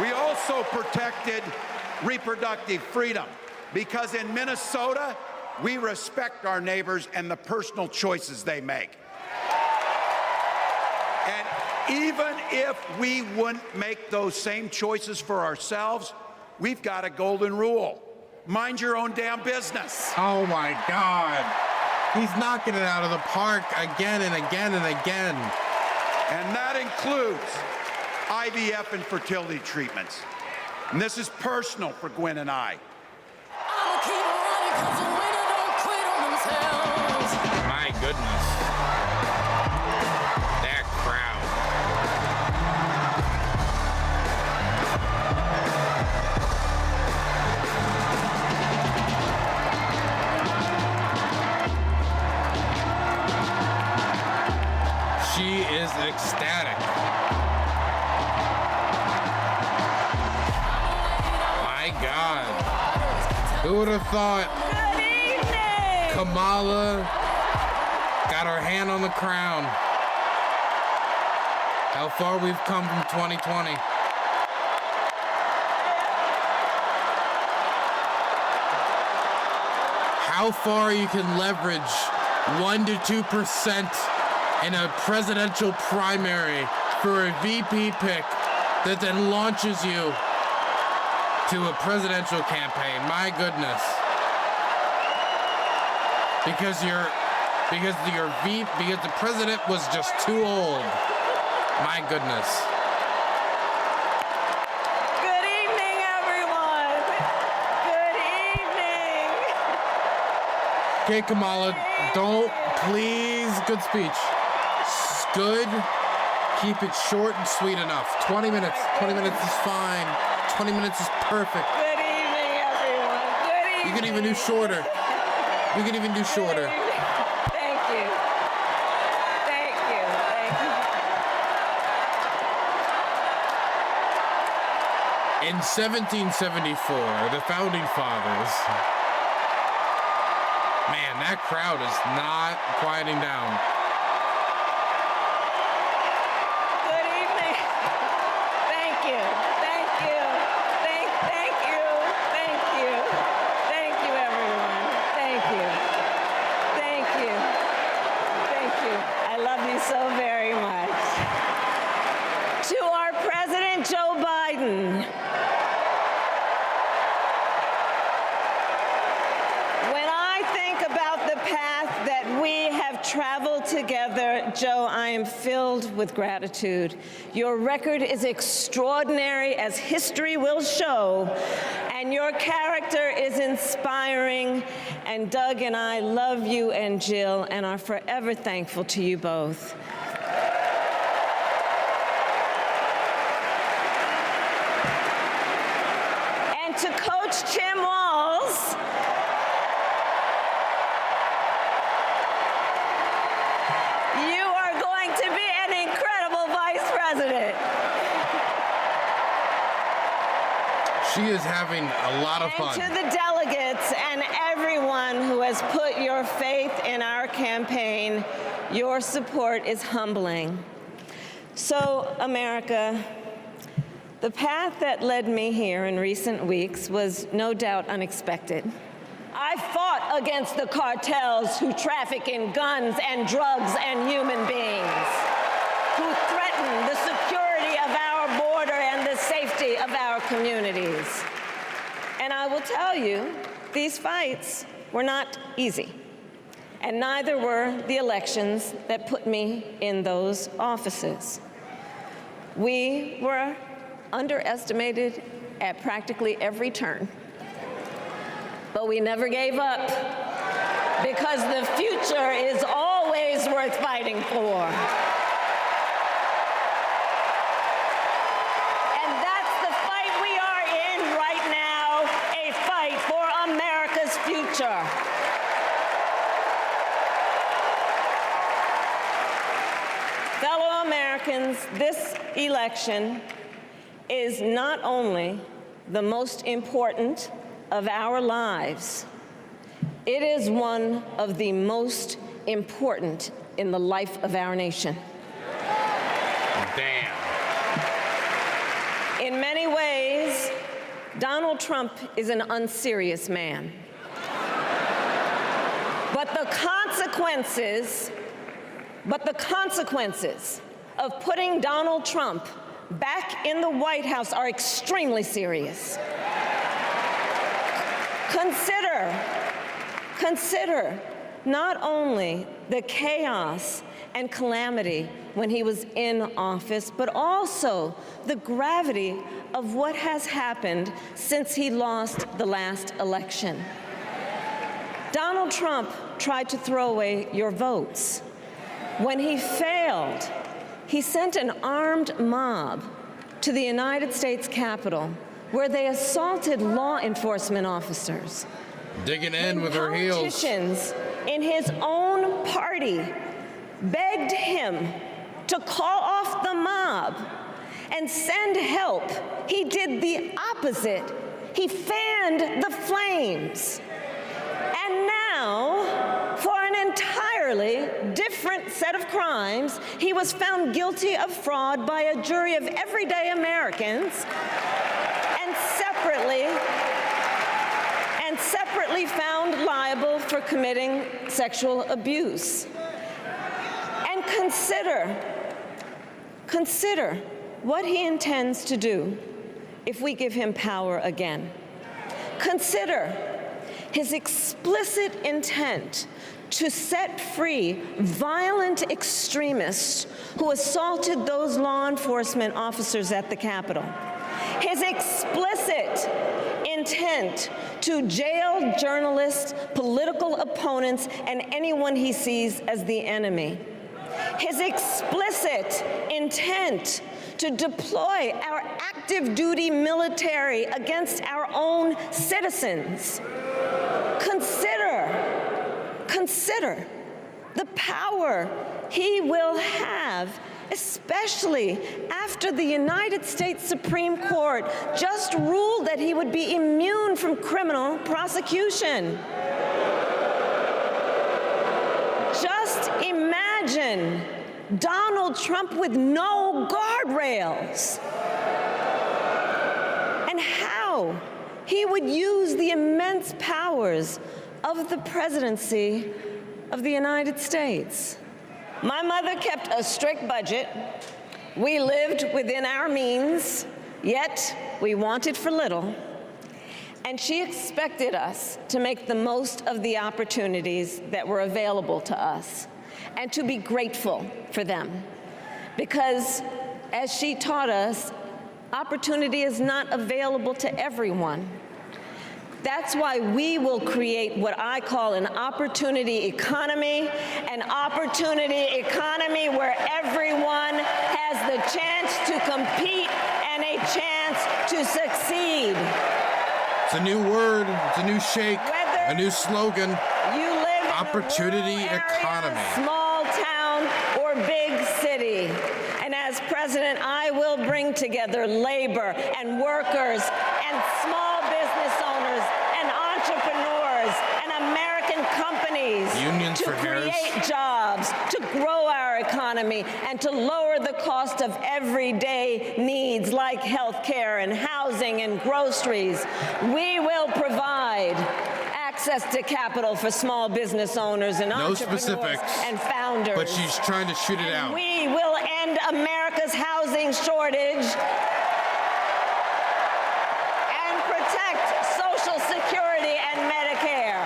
We also protected reproductive freedom because in Minnesota, we respect our neighbors and the personal choices they make. And even if we wouldn't make those same choices for ourselves, we've got a golden rule. Mind your own damn business. Oh my God. He's knocking it out of the park again and again and again. And that includes IVF and fertility treatments. And this is personal for Gwen and I. My goodness. That crowd. She is ecstatic. My God. Who would have thought Good evening. Kamala got her hand on the crown? How far we've come from 2020. How far you can leverage 1 to 2% in a presidential primary for a VP pick that then launches you to a presidential campaign. My goodness. Because the president was just too old. My goodness. Good evening, everyone. Good evening. Okay, Kamala, don't, please, good speech. Good. Keep it short and sweet enough. 20 minutes. 20 minutes is fine. 20 minutes is perfect. Good evening, everyone. Good evening. You can even do shorter. You can even do shorter. Thank you. Thank you. Thank you. In 1774, the Founding Fathers. Man, that crowd is not quieting down. Good evening. Thank you. Thank you. Thank you. Thank you. Thank you, everyone. Thank you. Thank you. Thank you. I love you so very much. To our President Joe Biden. When I think about the path that we have traveled together, Joe, I am filled with gratitude. Your record is extraordinary, as history will show, and your character is inspiring. And Doug and I love you and Jill and are forever thankful to you both. And to Coach Tim Walz, you are going to be an incredible vice president. She is having a lot of fun. And to the delegates and everyone who has put your faith in our campaign, your support is humbling. So, America, the path that led me here in recent weeks was no doubt unexpected. I fought against the cartels who traffic in guns and drugs and human beings, who threaten the security of our border and the safety of our communities. And I will tell you, these fights were not easy, and neither were the elections that put me in those offices. We were underestimated at practically every turn. But we never gave up, because the future is always worth fighting for. And that's the fight we are in right now, a fight for America's future. Fellow Americans, this election is not only the most important of our lives, it is one of the most important in the life of our nation. Damn. In many ways, Donald Trump is an unserious man. But the consequences of putting Donald Trump back in the White House are extremely serious. Consider not only the chaos and calamity when he was in office, but also the gravity of what has happened since he lost the last election. Donald Trump tried to throw away your votes. When he failed, he sent an armed mob to the United States Capitol, where they assaulted law enforcement officers. Digging in with her heels. Politicians in his own party begged him to call off the mob and send help. He did the opposite. He fanned the flames. And now, for an entirely different set of crimes, he was found guilty of fraud by a jury of everyday Americans and separately found liable for committing sexual abuse. And consider what he intends to do if we give him power again. Consider his explicit intent to set free violent extremists who assaulted those law enforcement officers at the Capitol. His explicit intent to jail journalists, political opponents, and anyone he sees as the enemy. His explicit intent to deploy our active duty military against our own citizens. Consider the power he will have, especially after the United States Supreme Court just ruled that he would be immune from criminal prosecution. Just imagine Donald Trump with no guardrails, and how he would use the immense powers of the presidency of the United States. My mother kept a strict budget. We lived within our means, yet we wanted for little. And she expected us to make the most of the opportunities that were available to us and to be grateful for them. Because, as she taught us, opportunity is not available to everyone. That's why we will create what I call an opportunity economy where everyone has the chance to compete and a chance to succeed. It's a new word, it's a new shake, a new slogan. You live opportunity in a rural economy. Area, small town or big city. And as president, I will bring together labor and workers and small business owners and entrepreneurs and American companies Unions to for Harris. create jobs, to grow our economy, and to lower the cost of everyday needs like health care and housing and groceries. We will provide access to capital for small business owners and entrepreneurs and founders. But she's trying to shoot it out. We will end America's housing shortage and protect Social Security and Medicare.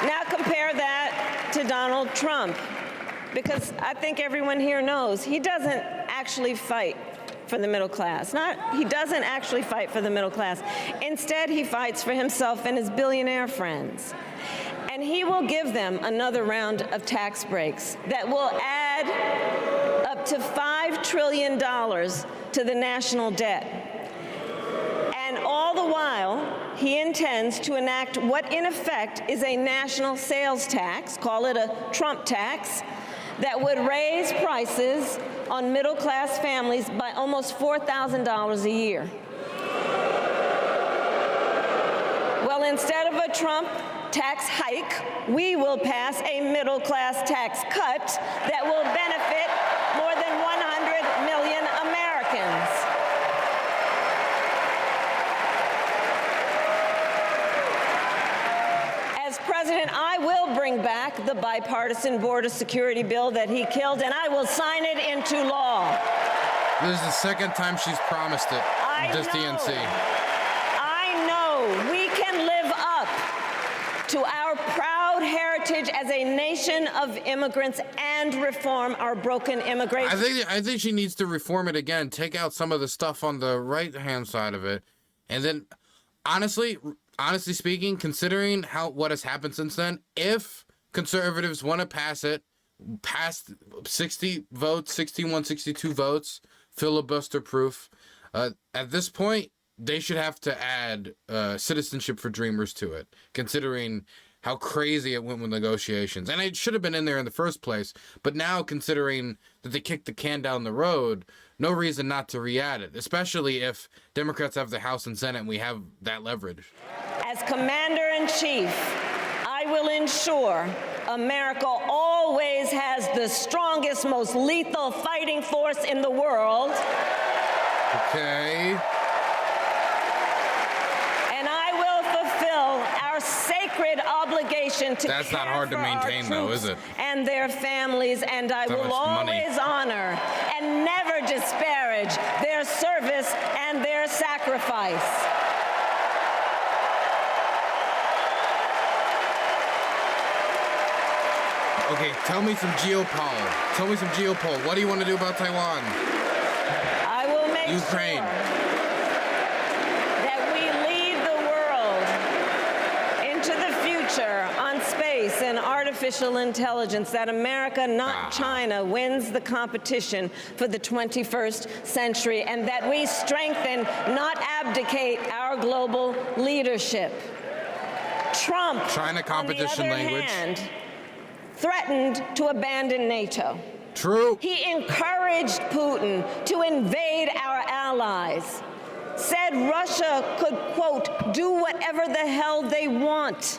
Now compare that to Donald Trump, because I think everyone here knows he doesn't actually fight for the middle class. He doesn't actually fight for the middle class. Instead, he fights for himself and his billionaire friends. And he will give them another round of tax breaks that will add up to $5 trillion to the national debt. And all the while, he intends to enact what in effect is a national sales tax, call it a Trump tax, that would raise prices on middle-class families by almost $4,000 a year. Well, instead of a Trump tax hike, we will pass a middle-class tax cut that will benefit more than 100 million Americans. As president, I will bring back the bipartisan border security bill that he killed, and I will sign it into law. This is the second time she's promised it. This DNC. I know we can live up to our proud heritage as a nation of immigrants and reform our broken immigration. I think she needs to reform it again. Take out some of the stuff on the right-hand side of it, and then, honestly speaking, considering what has happened since then, if conservatives want to pass 60 votes, 61, 62 votes, filibuster proof, at this point, they should have to add citizenship for dreamers to it, considering how crazy it went with negotiations. And it should have been in there in the first place. But now, considering that they kicked the can down the road, no reason not to re-add it, especially if Democrats have the House and Senate and we have that leverage. As Commander-in-Chief, I will ensure America always has the strongest, most lethal fighting force in the world. Okay. And I will fulfill our sacred obligation to That's not care hard to for our maintain, though, troops is it? and their families, and I That will much money. always honor and never disparage their service and their sacrifice. Okay, tell me some geopol. Tell me some geopol. What do you want to do about Taiwan? I will make Ukraine. sure that we lead the world into the future on space and artificial intelligence, that America, not China, wins the competition for the 21st century, and that we strengthen, not abdicate, our global leadership. Trump, China competition on the other language. hand, threatened to abandon NATO. True. He encouraged Putin to invade our allies, said Russia could, quote, do whatever the hell they want.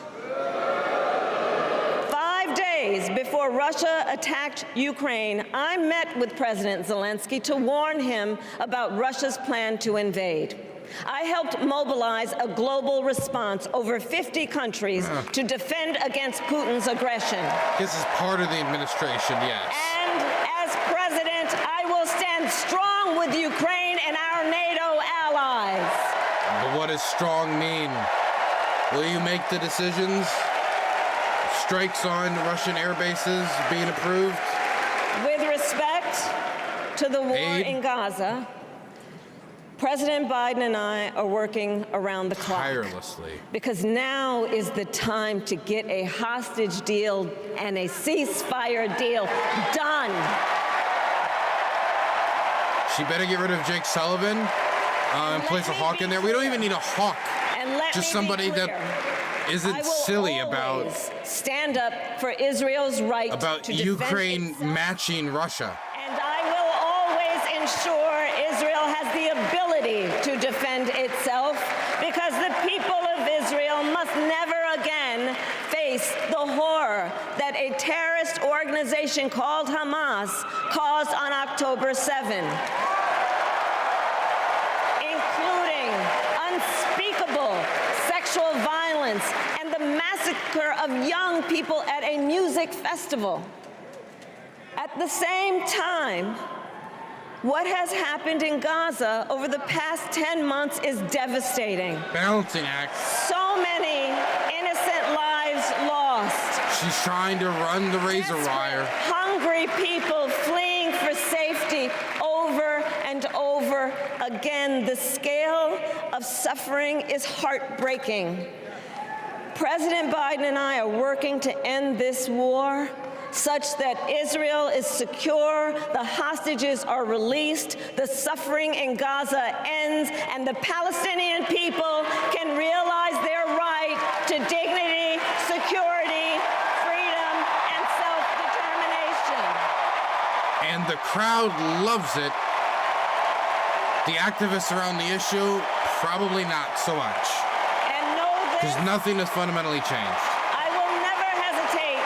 5 days before Russia attacked Ukraine, I met with President Zelensky to warn him about Russia's plan to invade. I helped mobilize a global response, over 50 countries, to defend against Putin's aggression. This is part of the administration, yes. And as president, I will stand strong with Ukraine and our NATO allies. But what does strong mean? Will you make the decisions? Strikes on Russian air bases being approved? With respect to the war in Gaza, President Biden and I are working around the clock. Tirelessly. Because now is the time to get a hostage deal and a ceasefire deal done. She better get rid of Jake Sullivan and place a hawk in there. We don't even need a hawk. And let Just me somebody be clear. that isn't I will silly about always stand up for Israel's right to defend Ukraine itself. matching Russia. And I will always ensure Israel has the ability to defend itself, because the people of Israel must never again face the horror that a terrorist organization called Hamas caused on October 7, including unspeakable sexual violence and the massacre of young people at a music festival. At the same time, what has happened in Gaza over the past 10 months is devastating. Balancing act. So many innocent lives lost. She's trying to run the razor wire. Hungry people fleeing for safety over and over again. The scale of suffering is heartbreaking. President Biden and I are working to end this war such that Israel is secure, the hostages are released, the suffering in Gaza ends, and the Palestinian people can realize their right to dignity, security, freedom, and self-determination. And the crowd loves it. The activists around the issue, probably not so much. And know this, Because nothing has fundamentally changed. I will never hesitate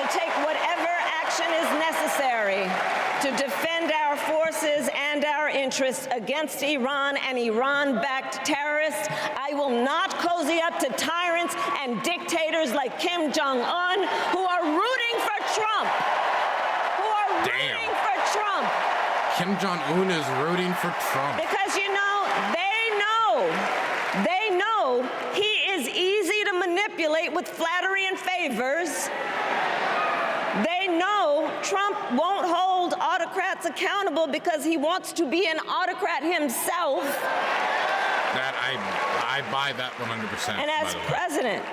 to take whatever action is necessary to defend our forces and our interests against Iran and Iran-backed terrorists. I will not cozy up to tyrants and dictators like Kim Jong-un, who are rooting for Trump. Rooting for Trump. Kim Jong-un is rooting for Trump. Because, you know, they know he is easy to manipulate with flattery and favors. They know Trump won't hold autocrats accountable because he wants to be an autocrat himself. That I buy that 100%. And as president,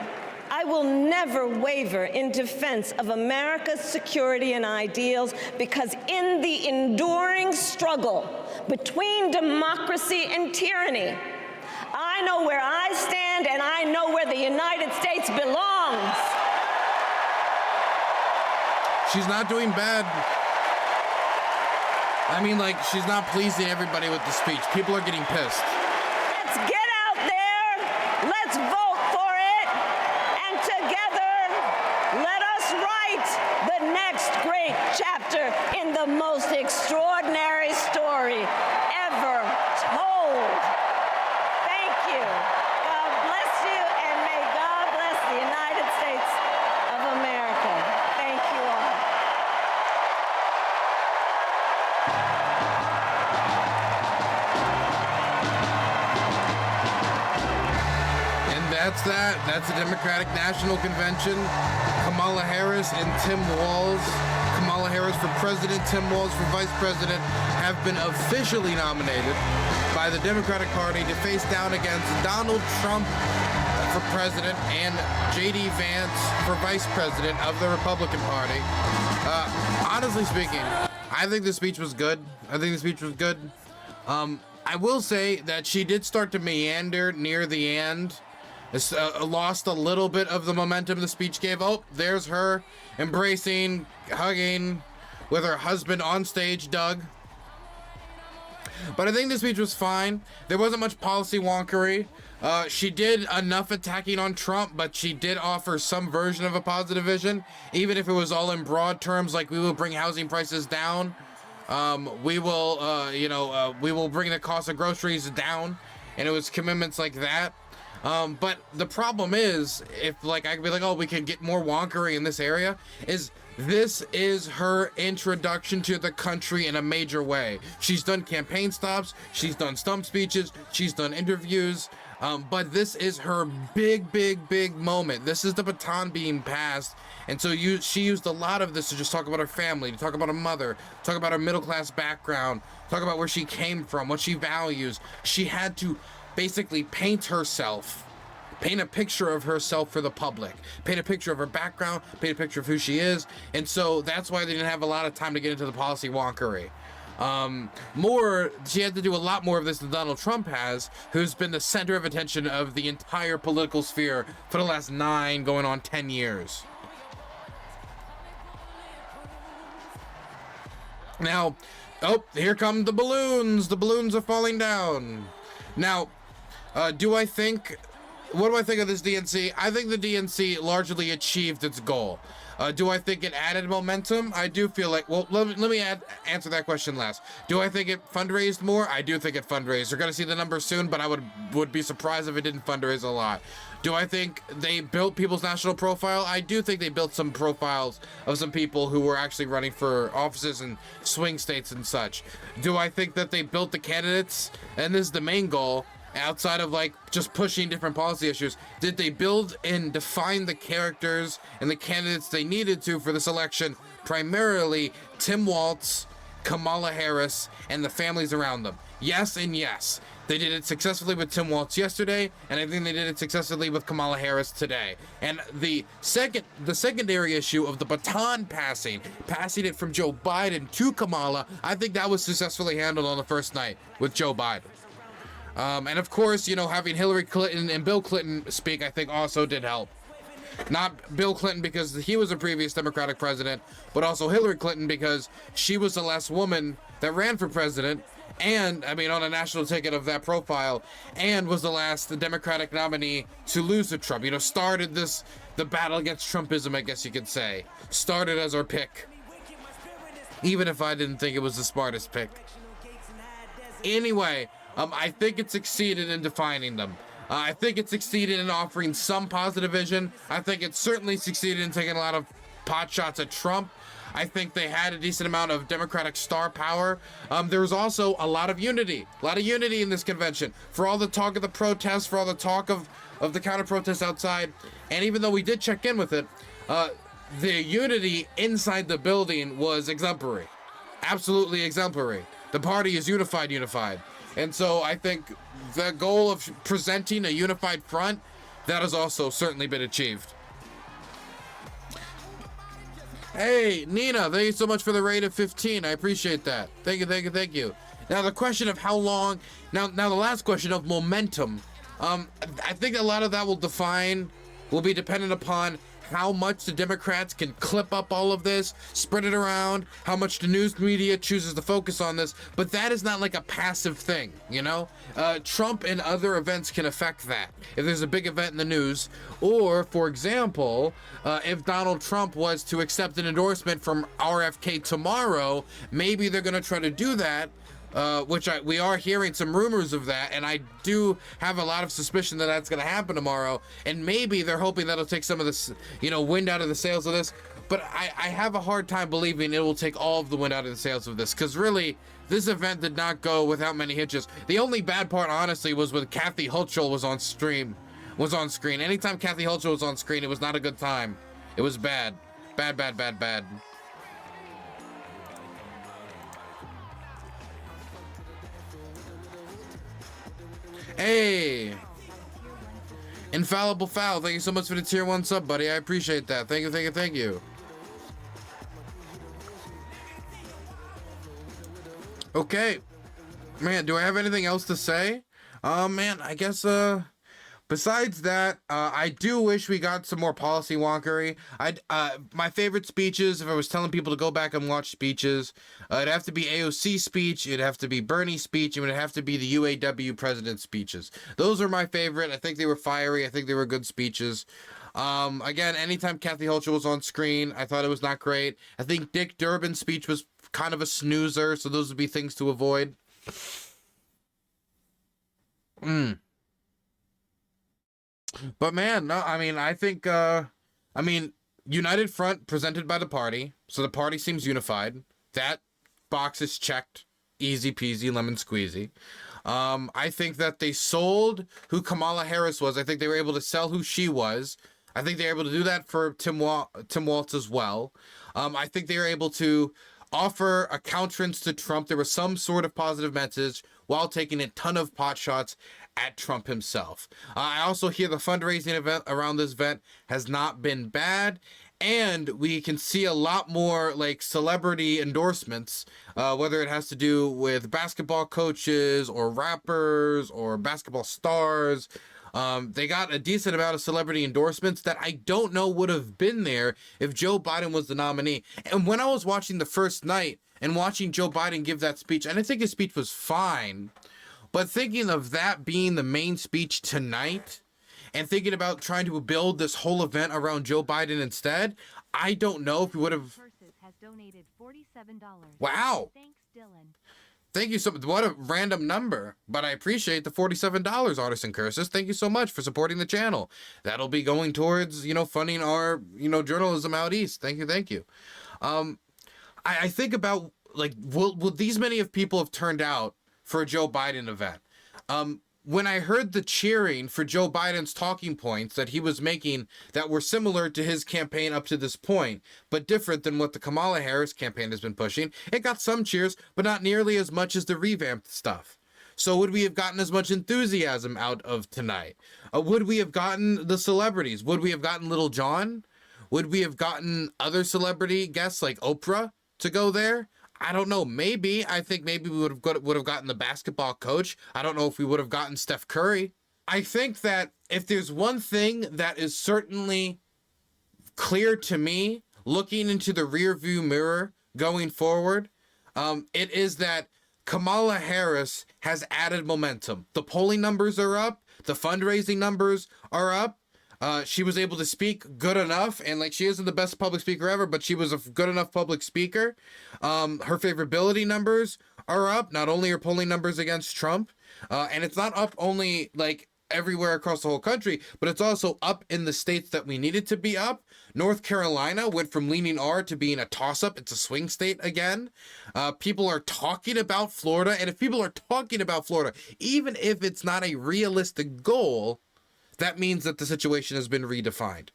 I will never waver in defense of America's security and ideals, because in the enduring struggle between democracy and tyranny, I know where I stand and I know where the United States belongs. She's not doing bad. I mean, like, she's not pleasing everybody with the speech. People are getting pissed. Let's get out there. Let's vote for it. And together, let us write the next great chapter in the most extraordinary story ever told. Thank you. God bless you, and may God bless the United States of America. Thank you all. That's that. That's the Democratic National Convention. Kamala Harris and Tim Walz. Kamala Harris for president, Tim Walz for vice president have been officially nominated by the Democratic Party to face down against Donald Trump for president and J.D. Vance for vice president of the Republican Party. Honestly speaking, I think the speech was good. I will say that she did start to meander near the end. Lost a little bit of the momentum the speech gave. Oh, there's her embracing, hugging with her husband on stage, Doug. But I think the speech was fine. There wasn't much policy wonkery. She did enough attacking on Trump, but she did offer some version of a positive vision, even if it was all in broad terms, like we will bring housing prices down. We will bring the cost of groceries down, and it was commitments like that. But the problem is, if like I could be like, oh, we can get more wonkery in this area, this is her introduction to the country in a major way. She's done campaign stops, she's done stump speeches, she's done interviews, but this is her big moment. This is the baton being passed, and so she used a lot of this to just talk about her family, to talk about her mother, talk about her middle class background, talk about where she came from, what she values. She had to basically paint a picture of herself for the public, paint a picture of her background, paint a picture of who she is, and so that's why they didn't have a lot of time to get into the policy wonkery. She had to do a lot more of this than Donald Trump has, who's been the center of attention of the entire political sphere for the last 9 going on 10 years. Now, oh, here come the balloons. The balloons are falling down. Now, what do I think of this DNC? I think the DNC largely achieved its goal. Do I think it added momentum? I do feel like, well, let me answer that question last. Do I think it fundraised more? I do think it fundraised. You're going to see the numbers soon, but I would be surprised if it didn't fundraise a lot. Do I think they built people's national profile? I do think they built some profiles of some people who were actually running for offices in swing states and such. Do I think that they built the candidates? And this is the main goal. Outside of like just pushing different policy issues, did they build and define the characters and the candidates they needed to for this election? Primarily Tim Walz, Kamala Harris, and the families around them. Yes and yes. They did it successfully with Tim Walz yesterday, and I think they did it successfully with Kamala Harris today. And the secondary issue of the baton passing it from Joe Biden to Kamala, I think that was successfully handled on the first night with Joe Biden. And of course, having Hillary Clinton and Bill Clinton speak, I think also did help. Not Bill Clinton because he was a previous Democratic president, but also Hillary Clinton because she was the last woman that ran for president, and, on a national ticket of that profile, and was the last Democratic nominee to lose to Trump. Started the battle against Trumpism, I guess you could say. Started as our pick. Even if I didn't think it was the smartest pick. Anyway, I think it succeeded in defining them. I think it succeeded in offering some positive vision. I think it certainly succeeded in taking a lot of pot shots at Trump. I think they had a decent amount of Democratic star power. There was also a lot of unity in this convention. For all the talk of the protests, for all the talk of the counter-protests outside, and even though we did check in with it, the unity inside the building was exemplary. Absolutely exemplary. The party is unified. And so I think the goal of presenting a unified front, that has also certainly been achieved. Hey, Nina, thank you so much for the raid of 15. I appreciate that. Thank you. Now, the question of how long... Now the last question of momentum. I think a lot of that will be dependent upon how much the Democrats can clip up all of this, spread it around, how much the news media chooses to focus on this, but that is not like a passive thing, you know? Trump and other events can affect that. If there's a big event in the news, or for example, if Donald Trump was to accept an endorsement from RFK tomorrow, maybe they're gonna try to do that, which we are hearing some rumors of that, and I do have a lot of suspicion that that's going to happen tomorrow, and maybe they're hoping that'll take some of this, you know, wind out of the sails of this, but I have a hard time believing it will take all of the wind out of the sails of this, because really, this event did not go without many hitches. The only bad part, honestly, was when Kathy Hochul was on screen. Anytime Kathy Hochul was on screen, it was not a good time. It was bad. Bad. Hey, Infallible Foul, thank you so much for the tier 1 sub, buddy. I appreciate that. Thank you. Okay, man, do I have anything else to say? Man, I guess, besides that, I do wish we got some more policy wonkery. My favorite speeches, if I was telling people to go back and watch speeches, it'd have to be AOC speech, it'd have to be Bernie speech, and it'd have to be the UAW president speeches. Those are my favorite. I think they were fiery. I think they were good speeches. Again, anytime Kathy Hochul was on screen, I thought it was not great. I think Dick Durbin's speech was kind of a snoozer, so those would be things to avoid. But man, no, I mean, I think, United Front presented by the party, so the party seems unified. That box is checked, easy peasy, lemon squeezy. I think that they sold who Kamala Harris was. I think they were able to sell who she was. I think they were able to do that for Tim Walz as well. I think they were able to offer a countenance to Trump. There was some sort of positive message while taking a ton of pot shots at Trump himself. I also hear the fundraising event around this event has not been bad, and we can see a lot more like celebrity endorsements, whether it has to do with basketball coaches or rappers or basketball stars. They got a decent amount of celebrity endorsements that I don't know would have been there if Joe Biden was the nominee. And when I was watching the first night and watching Joe Biden give that speech, and I think his speech was fine, but thinking of that being the main speech tonight and thinking about trying to build this whole event around Joe Biden instead, I don't know if we would have... Wow. Thanks, Dylan. Thank you so much. What a random number, but I appreciate the $47, Artisan Curses. Thank you so much for supporting the channel. That'll be going towards, funding our, journalism out east. Thank you. I think about, like, will these many of people have turned out for a Joe Biden event? When I heard the cheering for Joe Biden's talking points that he was making that were similar to his campaign up to this point, but different than what the Kamala Harris campaign has been pushing, it got some cheers, but not nearly as much as the revamped stuff. So would we have gotten as much enthusiasm out of tonight? Would we have gotten the celebrities? Would we have gotten Little John? Would we have gotten other celebrity guests like Oprah to go there? I don't know. Maybe. I think maybe we would have gotten the basketball coach. I don't know if we would have gotten Steph Curry. I think that if there's one thing that is certainly clear to me, looking into the rearview mirror going forward, it is that Kamala Harris has added momentum. The polling numbers are up. The fundraising numbers are up. She was able to speak good enough, and like she isn't the best public speaker ever, but she was a good enough public speaker. Her favorability numbers are up, not only her polling numbers against Trump, and it's not up only like everywhere across the whole country, but it's also up in the states that we needed to be up. North Carolina went from leaning R to being a toss-up. It's a swing state again. People are talking about Florida, and if people are talking about Florida, even if it's not a realistic goal, that means that the situation has been redefined.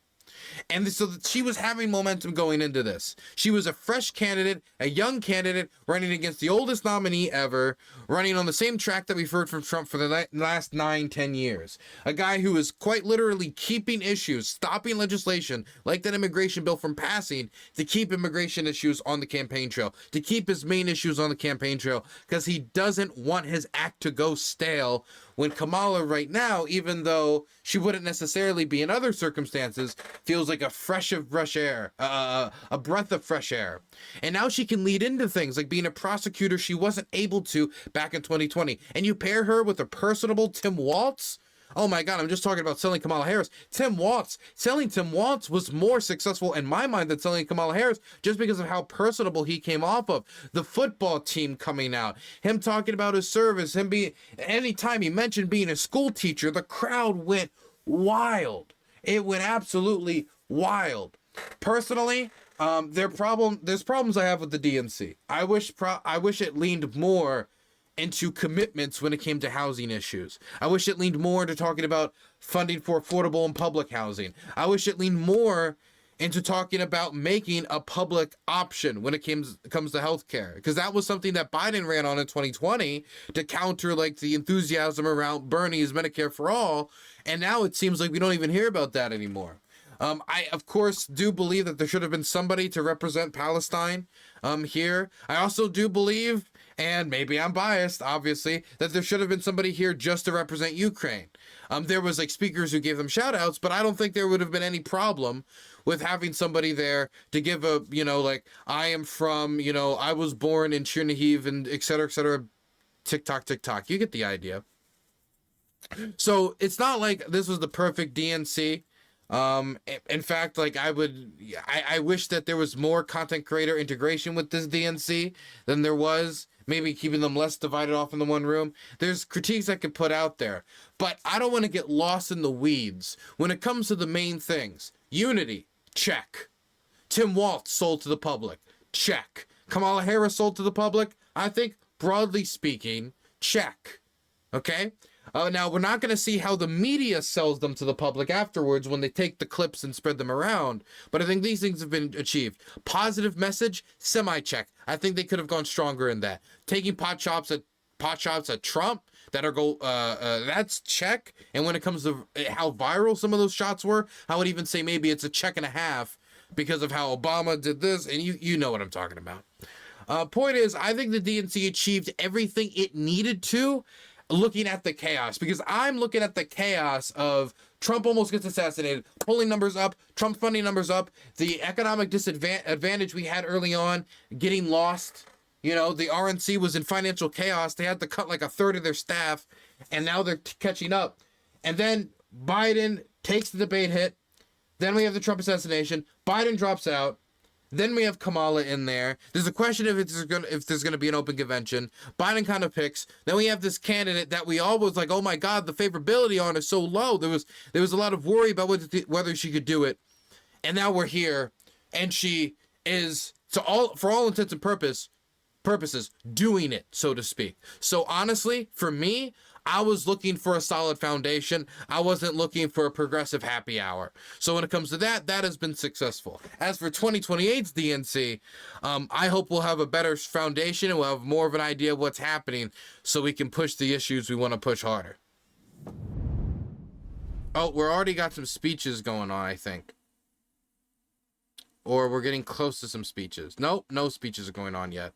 And so she was having momentum going into this. She was a fresh candidate, a young candidate, running against the oldest nominee ever, running on the same track that we've heard from Trump for the last 9-10 years. A guy who is quite literally keeping issues, stopping legislation like that immigration bill from passing to keep immigration issues on the campaign trail, to keep his main issues on the campaign trail, because he doesn't want his act to go stale when Kamala right now, even though she wouldn't necessarily be in other circumstances, feels like a fresh of fresh air, a breath of fresh air. And now she can lead into things like being a prosecutor she wasn't able to back in 2020. And you pair her with a personable Tim Walz. Oh my God, I'm just talking about selling Kamala Harris. Selling Tim Walz was more successful in my mind than selling Kamala Harris just because of how personable he came off of. The football team coming out, him talking about his service, him being, anytime he mentioned being a school teacher, the crowd went wild. It went absolutely wild. Personally, there's problems I have with the DNC. I wish it leaned more into commitments when it came to housing issues. I wish it leaned more into talking about funding for affordable and public housing. I wish it leaned more into talking about making a public option when it comes to healthcare, because that was something that Biden ran on in 2020 to counter like the enthusiasm around Bernie's Medicare for all, and now it seems like we don't even hear about that anymore. I, of course, do believe that there should have been somebody to represent Palestine here. I also do believe, and maybe I'm biased, obviously, that there should have been somebody here just to represent Ukraine. There was like speakers who gave them shout outs, but I don't think there would have been any problem with having somebody there to give a, like, I am from, I was born in Chernihiv and et cetera, tick-tock. You get the idea. So it's not like this was the perfect DNC. In fact, like I wish that there was more content creator integration with this DNC than there was, maybe keeping them less divided off in the one room. There's critiques I could put out there, but I don't want to get lost in the weeds when it comes to the main things. Unity, check. Tim Walz sold to the public, check. Kamala Harris sold to the public, I think, broadly speaking, check. Okay? Now, we're not going to see how the media sells them to the public afterwards when they take the clips and spread them around, but I think these things have been achieved. Positive message, semi-check. I think they could have gone stronger in that. Taking pot shots at Trump, that's check. And when it comes to how viral some of those shots were, I would even say maybe it's a check and a half because of how Obama did this, and you know what I'm talking about. Point is, I think the DNC achieved everything it needed to, looking at the chaos, because I'm looking at the chaos of Trump almost gets assassinated, polling numbers up, Trump funding numbers up, the economic disadvantage we had early on getting lost. The RNC was in financial chaos. They had to cut like a third of their staff, and now they're catching up. And then Biden takes the debate hit. Then we have the Trump assassination. Biden drops out. Then we have Kamala in there. There's a question if there's gonna be an open convention. Biden kind of picks. Then we have this candidate that we all was like, oh my God, the favorability on is so low. There was a lot of worry about whether she could do it. And now we're here, and she is, for all intents and purposes, doing it, so to speak. So honestly, for me, I was looking for a solid foundation. I wasn't looking for a progressive happy hour. So when it comes to that has been successful. As for 2028's DNC, I hope we'll have a better foundation and we'll have more of an idea of what's happening so we can push the issues we want to push harder. Oh, we're already got some speeches going on, I think. Or we're getting close to some speeches. Nope, no speeches are going on yet.